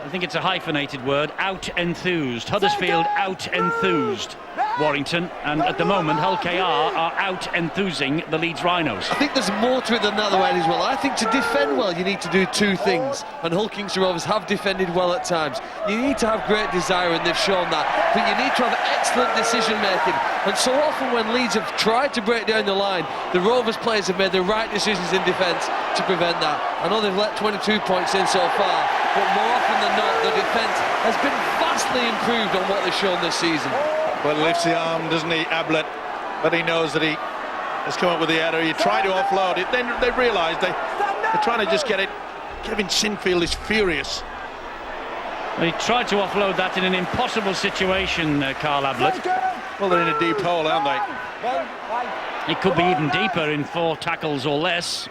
I think it's a hyphenated word, out-enthused. Huddersfield out-enthused Warrington, and at the moment Hull KR are out-enthusing the Leeds Rhinos. I think there's more to it than that, though, Eddie, as well. I think to defend well, you need to do two things, and Hull Kingston Rovers have defended well at times. You need to have great desire, and they've shown that, but you need to have excellent decision-making. And so often when Leeds have tried to break down the line, the Rovers players have made the right decisions in defence to prevent that. I know they've let 22 points in so far, but more often than not, the defence has been vastly improved on what they've shown this season. Well, lifts the arm, doesn't he, Ablett? But he knows that he has come up with the error. You try to offload it, then they realise they're trying to just get it. Kevin Sinfield is furious. Well, he tried to offload that in an impossible situation, Carl Ablett. Well, they're in a deep hole, aren't they? It could be even deeper in 4 tackles or less.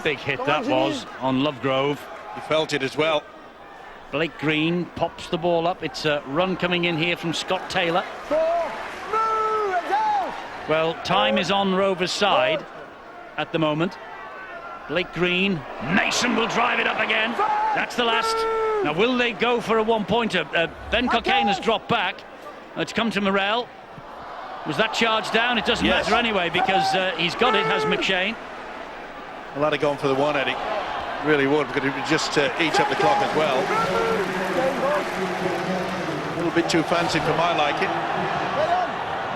Big hit that was on Lovegrove. He felt it as well. Blake Green pops the ball up. It's a run coming in here from Scott Taylor. Well, time is on Rovers' side at the moment. Blake Green, Mason will drive it up again. That's the last. Now, will they go for a 1-pointer? Ben Cockayne has dropped back. It's come to Morrell. Was that charge down? It doesn't matter anyway, because he's got it, has McShane. Well, I'd have gone for the one, Eddie. Really would, because it would just eat up the clock as well. A little bit too fancy for my liking.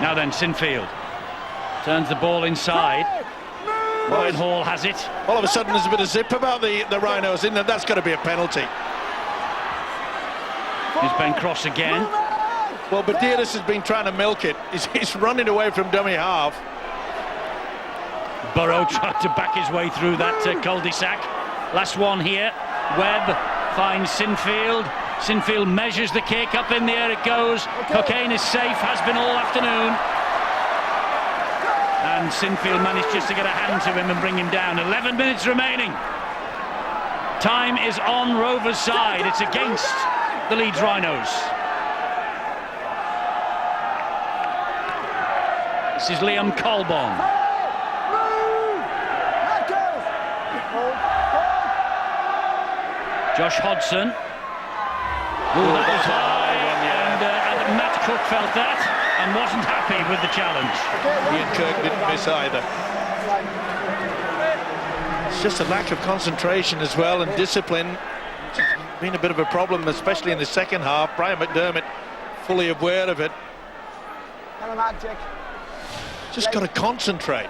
Now then, Sinfield turns the ball inside. Whitehall has it. All of a sudden there's a bit of zip about the Rhinos, isn't there? That's got to be a penalty. Here's Ben Cross again. Well, Badiris has been trying to milk it. He's running away from dummy half. Burrow tried to back his way through that cul-de-sac. Last one here. Webb finds Sinfield. Sinfield measures the kick. Up in the air it goes. Cockayne is safe, has been all afternoon. And Sinfield managed just to get a hand to him and bring him down. 11 minutes remaining. Time is on Rovers' side. It's against the Leeds Rhinos. This is Liam Colborne. Josh Hodson. That was high, and Matt Cook felt that and wasn't happy with the challenge. Ian Kirk didn't miss either. It's just a lack of concentration as well, and discipline. It's been a bit of a problem, especially in the second half. Brian McDermott fully aware of it. Just got to concentrate.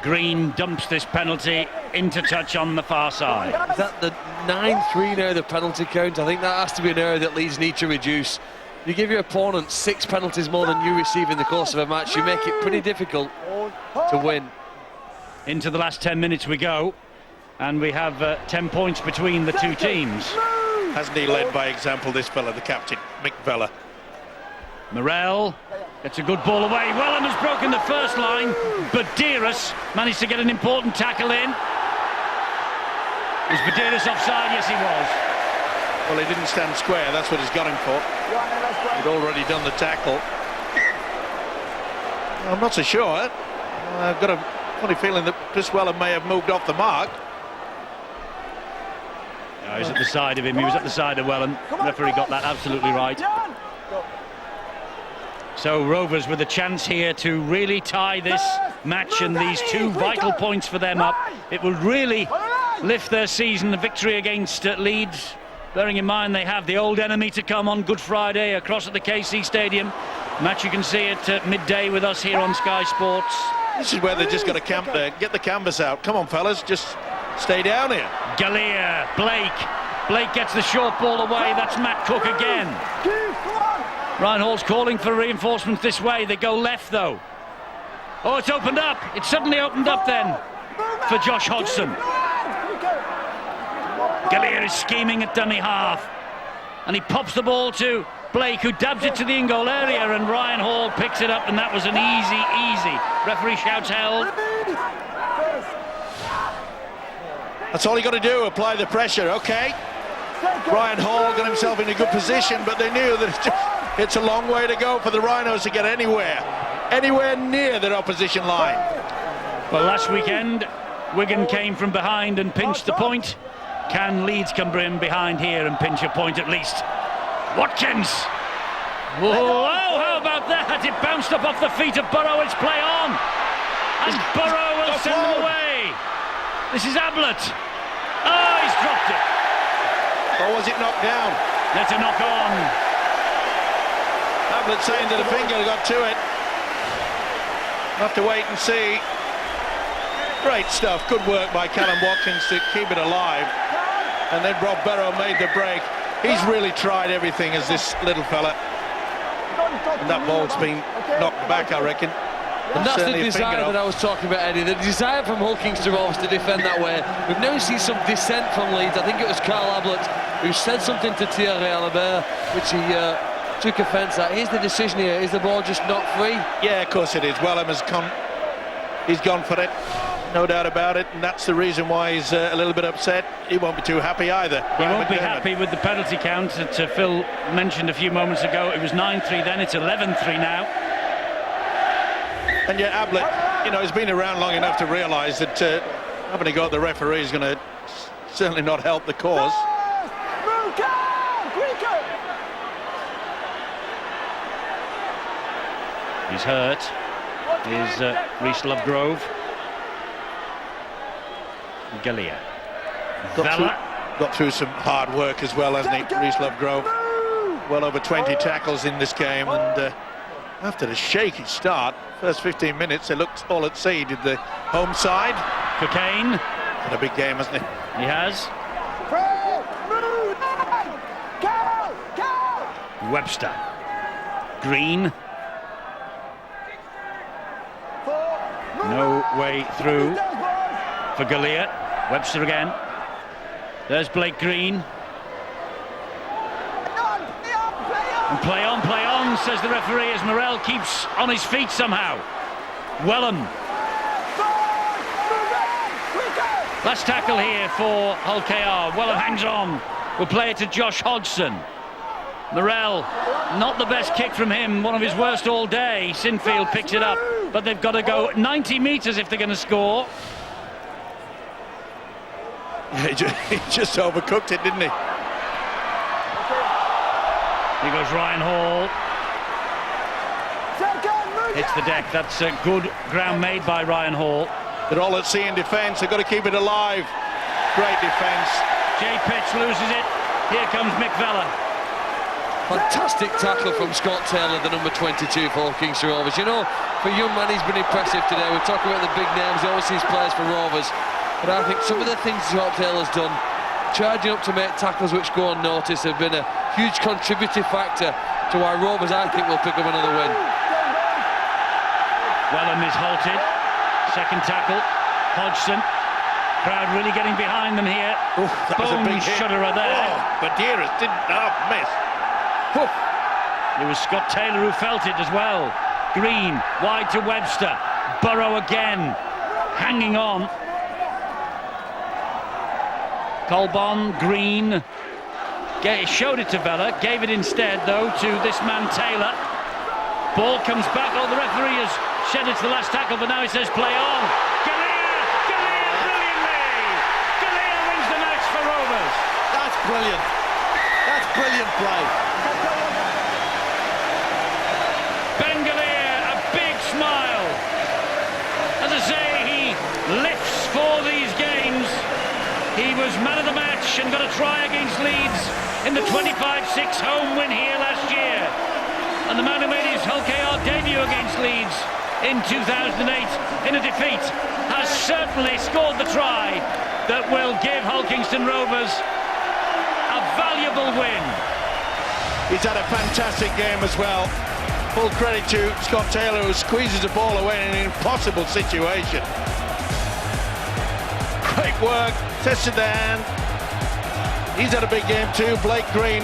Green dumps this penalty into touch on the far side. Is that the 9-3 now, the penalty count? I think that has to be an error that Leeds need to reduce. You give your opponent 6 penalties more than you receive in the course of a match, you make it pretty difficult to win. Into the last 10 minutes we go, and we have 10 points between the two teams. Hasn't he led by example, this fella, the captain, Mick Vella? Morrell gets a good ball away. Wellham has broken the first line, but Badiris managed to get an important tackle in. Was Badiris offside? Yes, he was. Well, he didn't stand square. That's what he's got him for. He'd already done the tackle. I'm not so sure. I've got a funny feeling that Chris Wellham may have moved off the mark. No, he's at the side of him. He was at the side of Wellham. The referee got that absolutely right. So Rovers with a chance here to really tie this match, and these 2 vital points for them up. It will really lift their season. The victory against Leeds bearing in mind they have the old enemy to come on Good Friday across at the KC Stadium. Match you can see at midday with us here on Sky Sports. This is where they just got to camp there. Get the canvas out. Come on, fellas, just stay down here. Galea, Blake gets the short ball away. That's Matt Cook again. Ryan Hall's calling for reinforcements this way. They go left, though. Oh, it's opened up. It suddenly opened up then for Josh Hodgson. Galea is scheming at dummy half. And he pops the ball to Blake, who dabs it to the in-goal area, and Ryan Hall picks it up, and that was an easy. Referee shouts held. That's all you got to do, apply the pressure, okay? Ryan Hall got himself in a good position, but they knew that it's a long way to go for the Rhinos to get anywhere near their opposition line. Well, last weekend, Wigan came from behind and pinched the point. Can Leeds come in behind here and pinch a point at least? Watkins! Whoa, how about that? It bounced up off the feet of Burrow. It's play on! And Burrow will send them away. This is Ablett. Oh, he's dropped it. Or was it knocked down? That's a knock on. Ablett saying that a finger got to it. We'll have to wait and see. Great stuff. Good work by Callum Watkins to keep it alive. And then Rob Burrow made the break. He's really tried everything as this little fella. And that ball's been knocked back, I reckon. And that's the desire that I was talking about, Eddie. The desire from Hull Kingston Rovers to defend that way. We've now seen some dissent from Leeds. I think it was Carl Ablett who said something to Thierry Alabert, which he took offence at. Here's the decision here. Is the ball just not free? Yeah, of course it is. Wellham has he's gone for it. No doubt about it, and that's the reason why he's a little bit upset. He won't be too happy either. He won't be happy with the penalty count that Phil mentioned a few moments ago. It was 9-3 then, it's 11-3 now. And yet Ablett, you know, has been around long enough to realise that having a go at the referee is going to certainly not help the cause. He's hurt, is Rhys Lovegrove. Galea. Got through some hard work as well, hasn't he, Rhys Lovegrove? Well over 20 tackles in this game, and after the shaky start, first 15 minutes, they looked all at sea, did the home side. Cocaine. Had a big game, hasn't he? He has. Webster. Green. No way through for Galea. Webster again. There's Blake Green. And play on, says the referee as Morel keeps on his feet somehow. Wellham. Last tackle here for Hull KR. Wellham hangs on. We'll play it to Josh Hodgson. Morel, not the best kick from him, one of his worst all day. Sinfield picks it up, but they've got to go 90 metres if they're going to score. He just overcooked it, didn't he? Here goes Ryan Hall. Hits the deck. That's a good ground made by Ryan Hall. They're all at sea in defence. They've got to keep it alive. Great defence. Jay Pitch loses it. Here comes Mick Vella. Fantastic tackle from Scott Taylor, the number 22 for Kingston Rovers. You know, for young man, he's been impressive today. We're talking about the big names. He always sees players for Rovers. But I think some of the things Scott Taylor's done, charging up to make tackles which go unnoticed, have been a huge contributing factor to why Rovers, I think, will pick up another win. Wellham is halted. Second tackle. Hodgson. Crowd really getting behind them here. Ooh, that was a big shudderer there. Oh, Badeiras didn't miss. It was Scott Taylor who felt it as well. Green, wide to Webster. Burrow again, hanging on. Colbon, Green, showed it to Vella, gave it instead, though, to this man Taylor. Ball comes back. Oh, the referee has said it's the last tackle, but now he says play on. Galea brilliantly! Galea wins the match for Rovers. That's brilliant. That's brilliant play. Ben Galea, a big smile. As I say, he lifts for these games. He was man of the match and got a try against Leeds in the 25-6 home win here last year. And the man who made his Hull KR debut against Leeds in 2008 in a defeat has certainly scored the try that will give Hull Kingston Rovers a valuable win. He's had a fantastic game as well. Full credit to Scott Taylor, who squeezes the ball away in an impossible situation. Great work, tested the hand. He's had a big game too. Blake Green,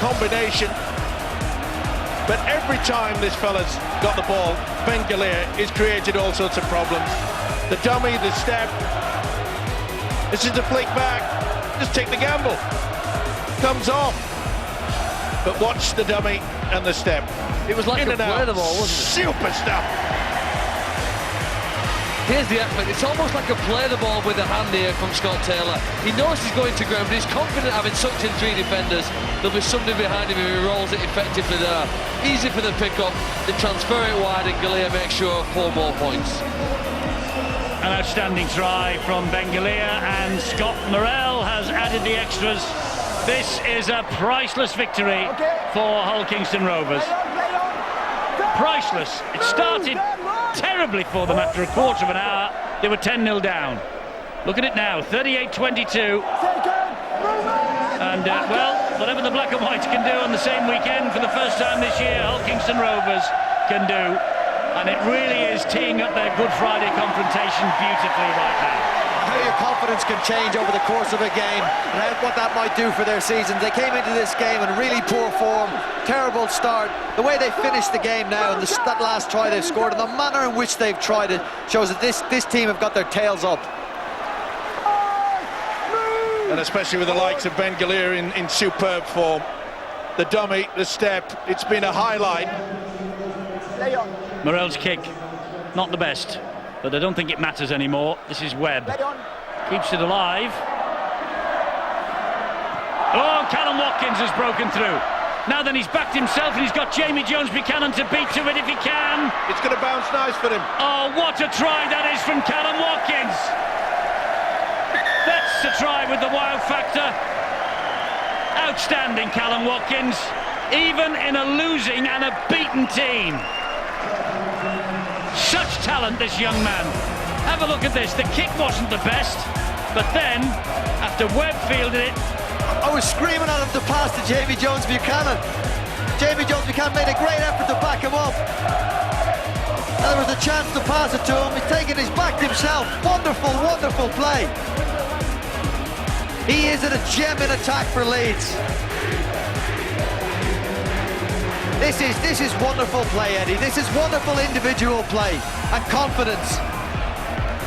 combination. But every time this fella's got the ball, Ben Galea has created all sorts of problems. The dummy, the step. This is the flick back. Just take the gamble. Comes off. But watch the dummy and the step. It was like in a and out. play the ball, wasn't it? Super stuff. Here's the effort. It's almost like a play the ball with a hand here from Scott Taylor. He knows he's going to ground, but he's confident having sucked in 3 defenders. There'll be somebody behind him if he rolls it effectively there. Easy for the pick-up. They transfer it wide and Galea makes sure of 4 more points. An outstanding try from Ben Galea, and Scott Morrell has added the extras. This is a priceless victory for Hull Kingston Rovers. Priceless. It started terribly for them after a quarter of an hour. They were 10-0 down. Look at it now, 38-22. And, well, whatever the black and whites can do on the same weekend for the first time this year, Hull Kingston Rovers can do. And it really is teeing up their Good Friday confrontation beautifully right now. How your confidence can change over the course of a game and what that might do for their season. They came into this game in really poor form, terrible start. The way they finished the game now and that last try they've scored and the manner in which they've tried it shows that this team have got their tails up. And especially with the likes of Ben Galea in superb form. The dummy, the step, it's been a highlight. Morrell's kick, not the best, but I don't think it matters anymore. This is Webb. Keeps it alive. Oh, Callum Watkins has broken through. Now then, he's backed himself and he's got Jamie Jones-Buchanan to beat to it if he can. It's going to bounce nice for him. Oh, what a try that is from Callum Watkins. That's the try with the wow factor. Outstanding, Callum Watkins. Even in a losing and a beaten team. Such talent, this young man. Have a look at this. The kick wasn't the best, but then, after Webb fielded it... I was screaming at him to pass to Jamie Jones-Buchanan. Jamie Jones-Buchanan made a great effort to back him up. And there was a chance to pass it to him. He's taken his back himself. Wonderful, wonderful play. He is a gem in attack for Leeds. This is wonderful play, Eddie. This is wonderful individual play and confidence.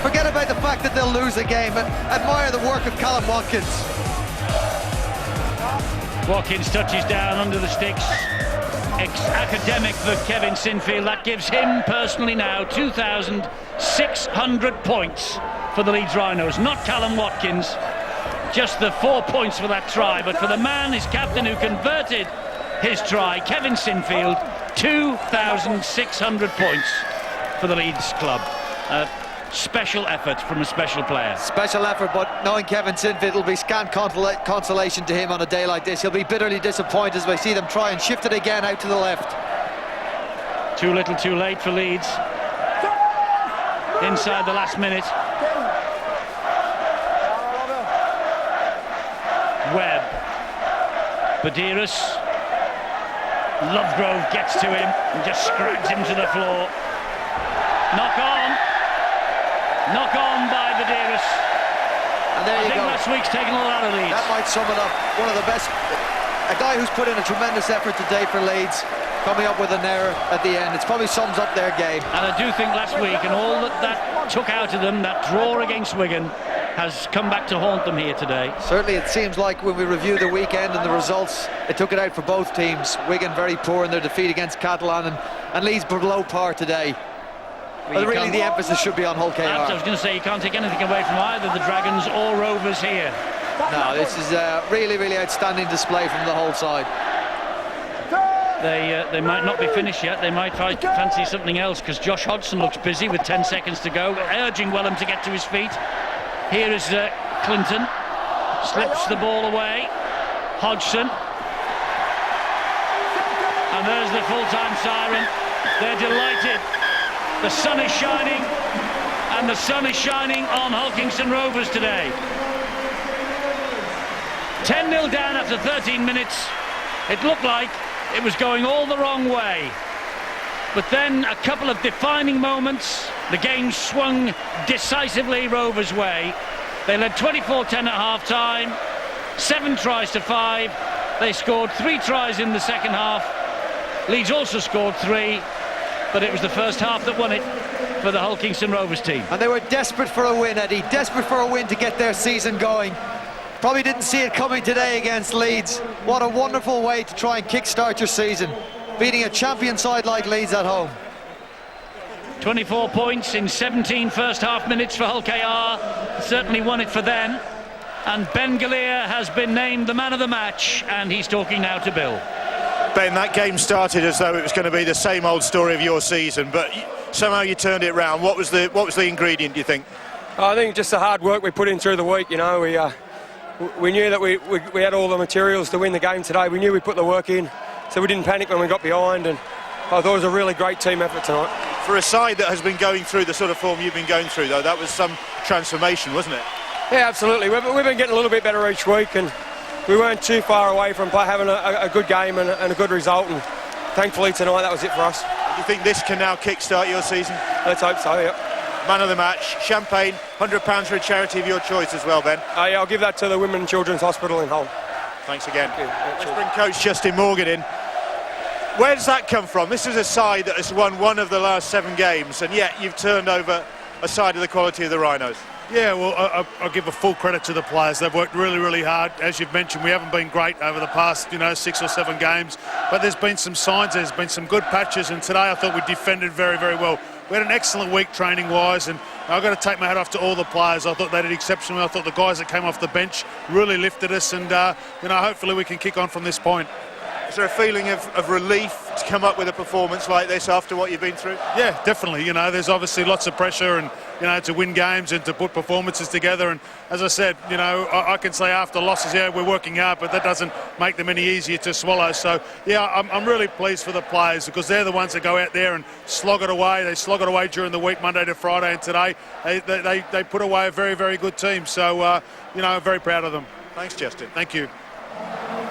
Forget about the fact that they'll lose the game, but admire the work of Callum Watkins. Watkins touches down under the sticks. Academic for Kevin Sinfield. That gives him personally now 2,600 points for the Leeds Rhinos. Not Callum Watkins, just the 4 points for that try, but for the man, his captain, who converted his try, Kevin Sinfield, 2,600 points for the Leeds club. Special effort from a special player. Special effort, but knowing Kevin Sinfield, it'll be scant consolation to him on a day like this. He'll be bitterly disappointed as we see them try and shift it again out to the left. Too little, too late for Leeds. Inside the last minute. Webb. Badiris. Lovegrove gets to him and just scrags him to the floor. Knock on by Badiris. And there you go. I think last week's taken all out of Leeds. That might sum it up. One of the best. A guy who's put in a tremendous effort today for Leeds, coming up with an error at the end. It probably sums up their game. And I do think last week, and all that took out of them, that draw against Wigan, has come back to haunt them here today. Certainly it seems like when we review the weekend and the results, it took it out for both teams. Wigan very poor in their defeat against Catalan, and Leeds below par today. But really the emphasis should be on Hull KR. I was going to say, you can't take anything away from either the Dragons or Rovers here. No, this is a really, really outstanding display from the whole side. They might not be finished yet. They might fancy something else, because Josh Hodgson looks busy with 10 seconds to go, urging Wellham to get to his feet. Here is Clinton. Slips the ball away. Hodgson. And there's the full-time siren. They're delighted. The sun is shining, and the sun is shining on Hulkingston Rovers today. 10-0 down after 13 minutes. It looked like it was going all the wrong way. But then a couple of defining moments. The game swung decisively Rovers' way. They led 24-10 at half-time. 7 tries to 5. They scored 3 tries in the second half. Leeds also scored 3, but it was the first half that won it for the Hulkingston Rovers team. And they were desperate for a win, Eddie. Desperate for a win to get their season going. Probably didn't see it coming today against Leeds. What a wonderful way to try and kickstart your season, beating a champion side like Leeds at home. 24 points in 17 first half minutes for Hull KR. Certainly won it for them. And Ben Galea has been named the man of the match, and he's talking now to Bill. Ben, that game started as though it was going to be the same old story of your season, but somehow you turned it round. What was the ingredient, do you think? I think just the hard work we put in through the week. You know, we knew that we had all the materials to win the game today. We knew we put the work in, so we didn't panic when we got behind, and I thought it was a really great team effort tonight. For a side that has been going through the sort of form you've been going through, though, that was some transformation, wasn't it? Yeah, absolutely. We've been getting a little bit better each week, and we weren't too far away from having a good game and a good result, and thankfully tonight that was it for us. Do you think this can now kick-start your season? Let's hope so, yeah. Man of the match, champagne, £100 for a charity of your choice as well, Ben. Yeah, I'll give that to the Women and Children's Hospital in Hull. Thanks again. Let's bring coach Justin Morgan in. Where does that come from? This is a side that has won 1 of the last 7 games, and yet you've turned over a side of the quality of the Rhinos. Yeah, well, I'll give a full credit to the players. They've worked really, really hard. As you've mentioned, we haven't been great over the past, 6 or 7 games, but there's been some signs, there's been some good patches, and today I thought we defended very, very well. We had an excellent week training-wise, and I've got to take my hat off to all the players. I thought they did exceptionally. I thought the guys that came off the bench really lifted us, and, hopefully we can kick on from this point. Is there a feeling of relief to come up with a performance like this after what you've been through? Yeah, definitely. There's obviously lots of pressure and, to win games and to put performances together. And as I said, I can say after losses, yeah, we're working hard, but that doesn't make them any easier to swallow. So, yeah, I'm really pleased for the players because they're the ones that go out there and slog it away. They slog it away during the week, Monday to Friday, and today they put away a very, very good team. So, I'm very proud of them. Thanks, Justin. Thank you.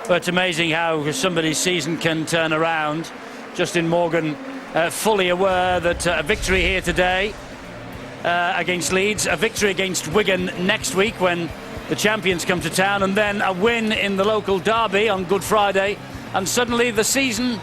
But it's amazing how somebody's season can turn around. Justin Morgan fully aware that a victory here today against Leeds, a victory against Wigan next week when the champions come to town, and then a win in the local derby on Good Friday, and suddenly the season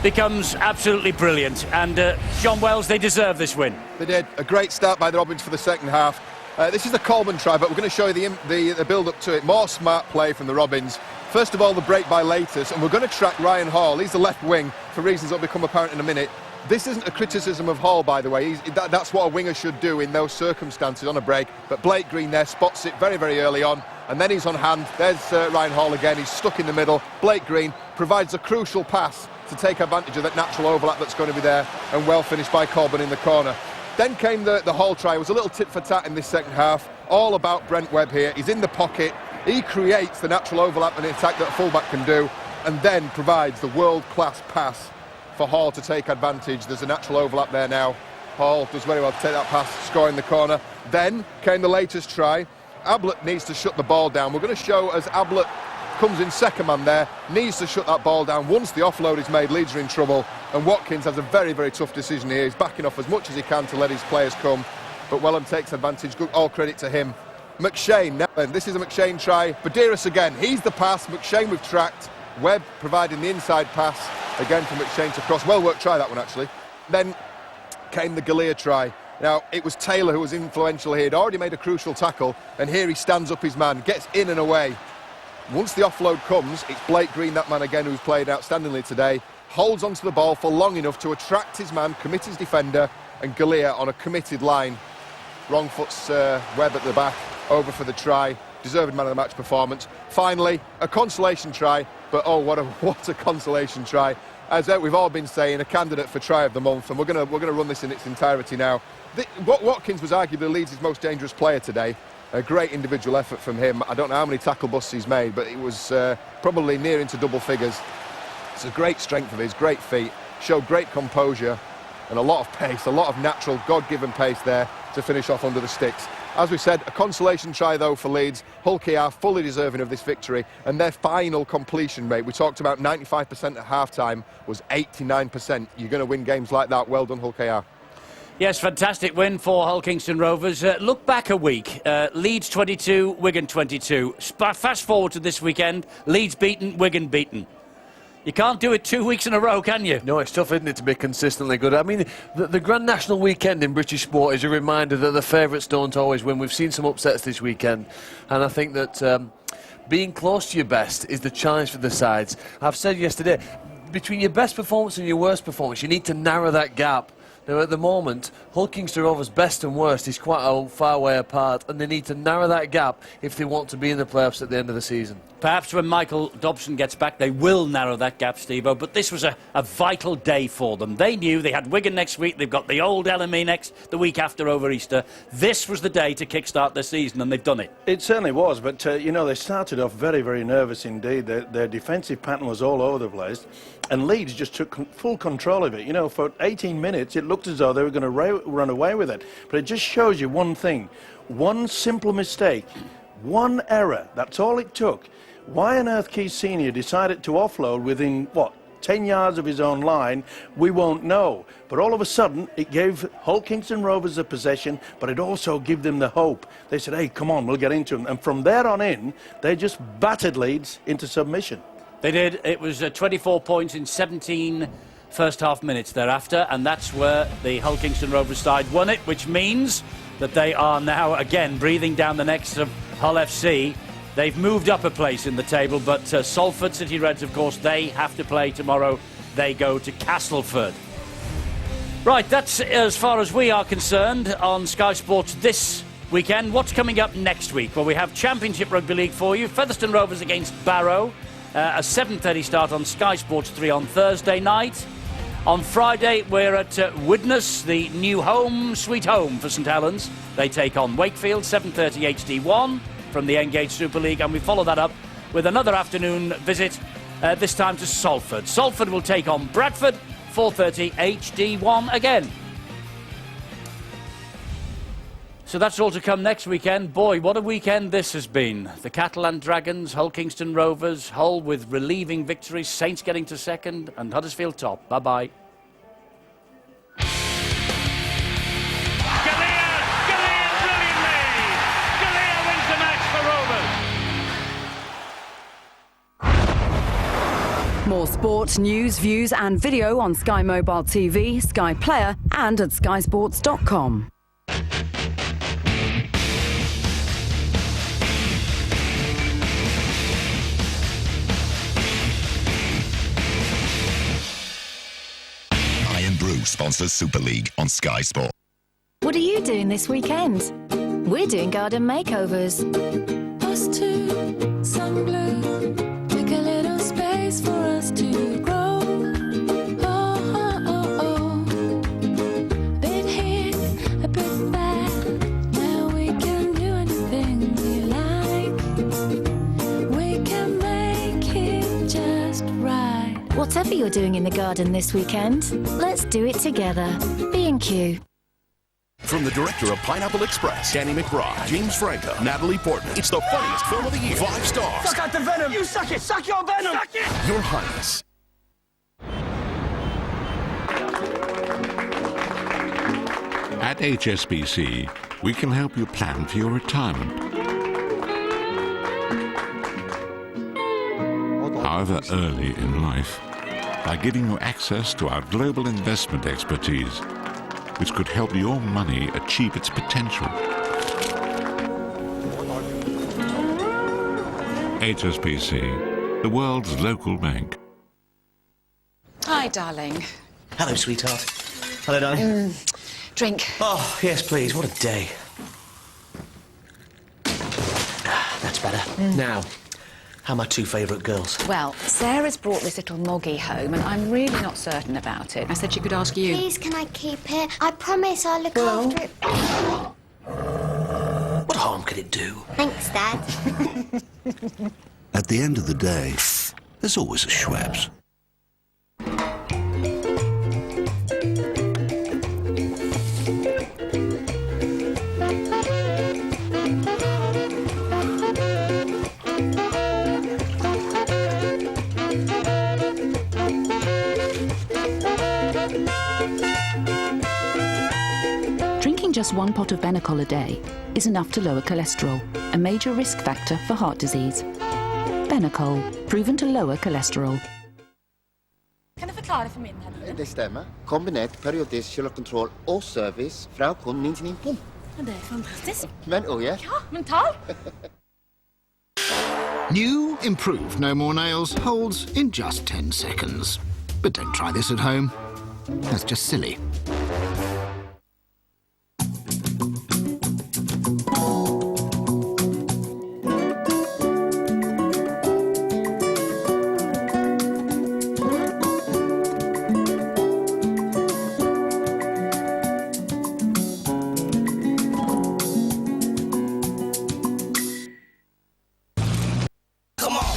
becomes absolutely brilliant. And John Wells, they deserve this win. They did. A great start by the Robins for the second half. This is the Coleman try, but we're going to show you the build-up to it. More smart play from the Robins. First of all, the break by Laters, and we're going to track Ryan Hall. He's the left wing for reasons that will become apparent in a minute. This isn't a criticism of Hall, by the way. That's what a winger should do in those circumstances on a break. But Blake Green there spots it very, very early on, and then he's on hand. There's Ryan Hall again. He's stuck in the middle. Blake Green provides a crucial pass to take advantage of that natural overlap that's going to be there, and well finished by Coleman in the corner. Then came the Hall try. It was a little tit for tat in this second half. All about Brent Webb here. He's in the pocket. He creates the natural overlap and attack that a fullback can do, and then provides the world-class pass for Hall to take advantage. There's a natural overlap there now. Hall does very well to take that pass, score in the corner. Then came the latest try. Ablett needs to shut the ball down. We're going to show as Ablett comes in second man there, needs to shut that ball down. Once the offload is made, Leeds are in trouble, and Watkins has a very, very tough decision here. He's backing off as much as he can to let his players come, but Wellham takes advantage. Good, all credit to him. McShane, now then, this is a McShane try. Badiris again, he's the pass. McShane we've tracked. Webb providing the inside pass, again for McShane to cross. Well worked try, that one, actually. Then came the Galea try. Now, it was Taylor who was influential here. He'd already made a crucial tackle, and here he stands up his man, gets in and away. Once the offload comes, it's Blake Green, that man again, who's played outstandingly today, holds onto the ball for long enough to attract his man, commit his defender, and Galea on a committed line. Wrong foot's Webb at the back, over for the try. Deserved man of the match performance. Finally, a consolation try, but oh, what a consolation try. As we've all been saying, a candidate for try of the month, and we're going to run this in its entirety now. Watkins was arguably Leeds' most dangerous player today. A great individual effort from him. I don't know how many tackle busts he's made, but it was probably near into double figures. It's a great strength of his, great feet, showed great composure and a lot of pace, a lot of natural, God-given pace there to finish off under the sticks. As we said, a consolation try, though, for Leeds. Hull KR fully deserving of this victory, and their final completion rate, we talked about 95% at half-time, was 89%. You're going to win games like that. Well done, Hull KR. Yes, fantastic win for Hull Kingston Rovers. Look back a week. Leeds 22, Wigan 22. Fast forward to this weekend. Leeds beaten, Wigan beaten. You can't do it 2 weeks in a row, can you? No, it's tough, isn't it, to be consistently good. I mean, the Grand National weekend in British sport is a reminder that the favourites don't always win. We've seen some upsets this weekend, and I think that being close to your best is the challenge for the sides. I've said yesterday, between your best performance and your worst performance, you need to narrow that gap. Now, at the moment, Hull Kingston Rovers' best and worst is quite a far way apart, and they need to narrow that gap if they want to be in the playoffs at the end of the season. Perhaps when Michael Dobson gets back, they will narrow that gap, Steve-O, but this was a vital day for them. They knew they had Wigan next week, they've got the old LME the week after over Easter. This was the day to kickstart their season, and they've done it. It certainly was, but, you know, they started off very, very nervous indeed. Their defensive pattern was all over the place, and Leeds just took full control of it. You know, for 18 minutes, it looked as though they were going to run away with it. But it just shows you one thing. One simple mistake, one error, that's all it took. Why on earth Keith Senior decided to offload within, what, 10 yards of his own line, we won't know. But all of a sudden, it gave Hull Kingston Rovers the possession, but it also gave them the hope. They said, hey, come on, we'll get into them. And from there on in, they just battered Leeds into submission. They did. It was 24 points in 17 first-half minutes thereafter, and that's where the Hull Kingston Rovers side won it, which means that they are now, again, breathing down the necks of Hull FC. They've moved up a place in the table, but Salford City Reds, of course, they have to play tomorrow. They go to Castleford. Right, that's as far as we are concerned on Sky Sports this weekend. What's coming up next week? Well, we have Championship Rugby League for you. Featherstone Rovers against Barrow. A 7:30 start on Sky Sports 3 on Thursday night. On Friday, we're at Widnes, the new home, sweet home for St Helens. They take on Wakefield, 7:30 HD1 from the Engage Super League, and we follow that up with another afternoon visit, this time to Salford. Salford will take on Bradford, 4:30 HD1 again. So that's all to come next weekend. Boy, what a weekend this has been. The Catalan Dragons, Hull Kingston Rovers, Hull with relieving victories, Saints getting to second, and Huddersfield top. Bye-bye. More sport, news, views and video on Sky Mobile TV, Sky Player and at skysports.com. Brew sponsors Super League on Sky Sport. What are you doing this weekend? We're doing garden makeovers. Us two, sun blue, make a little space for us to grow. Oh, oh, oh, oh. Bit here, a bit there. Now we can do anything we like. We can make it just right. Whatever you're doing in the garden this weekend, let's do it together. B&Q. From the director of Pineapple Express, Danny McBride, James Franco, Natalie Portman, it's the funniest film of the year. 5 stars. Suck out the venom! You suck it! Suck your venom! Suck it! Your Highness. At HSBC, we can help you plan for your retirement. However early in life, by giving you access to our global investment expertise, which could help your money achieve its potential. HSBC, the world's local bank. Hi, darling. Hello, sweetheart. Hello, darling. Drink. Oh, yes, please. What a day. That's better. Now, how are my 2 favourite girls? Well, Sarah's brought this little moggy home, and I'm really not certain about it. I said she could ask you. Please, can I keep it? I promise I'll look after it. What harm could let it do. Thanks, Dad. At the end of the day, there's always a Schweppes. Drinking just 1 pot of Benecol a day is enough to lower cholesterol, a major risk factor for heart disease. Benecol, proven to lower cholesterol. Kan du förklara för min henne? Det stämmer. Kombinerat periodisk kylkontroll och service från kund 99 pund. Det är fantastiskt. Men ja. Ja, men ta! New, improved No More Nails holds in just 10 seconds. But don't try this at home. That's just silly.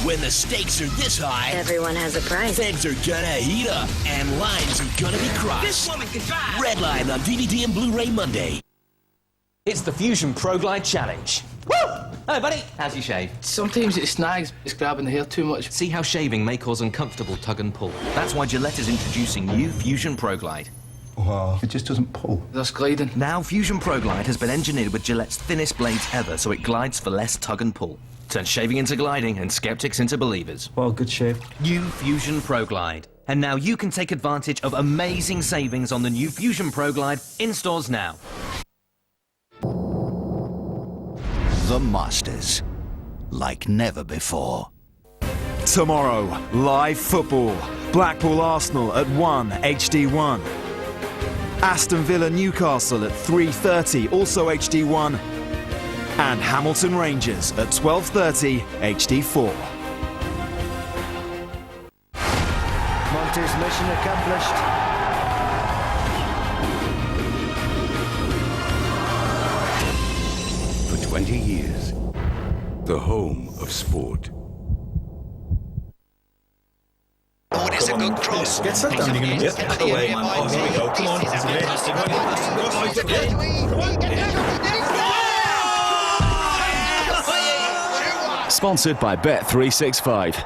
When the stakes are this high, Everyone has a price. things are gonna heat up, and lines are gonna be crossed. This woman can drive. Red Line on DVD and Blu-ray Monday. It's the Fusion Pro Glide Challenge. Woo! Hey, buddy. How's your shave? Sometimes it snags. It's grabbing the hair too much. See how shaving may cause uncomfortable tug and pull. That's why Gillette is introducing new Fusion Pro Glide. Wow, it just doesn't pull. That's gliding. Now Fusion Pro Glide has been engineered with Gillette's thinnest blades ever, so it glides for less tug and pull. Turns shaving into gliding and skeptics into believers. Well, good shave. New Fusion Pro Glide. And now you can take advantage of amazing savings on the new Fusion Pro Glide in stores now. The Masters, like never before. Tomorrow, live football. Blackpool Arsenal at 1 HD1. Aston Villa Newcastle at 3:30, also HD1. And Hamilton Rangers at 12:30 HD4. Monty's mission accomplished. For 20 years, the home of sport. Oh, it is a good cross. Get set down. Yep, away. Oh, here we go. Come on. Sponsored by Bet365.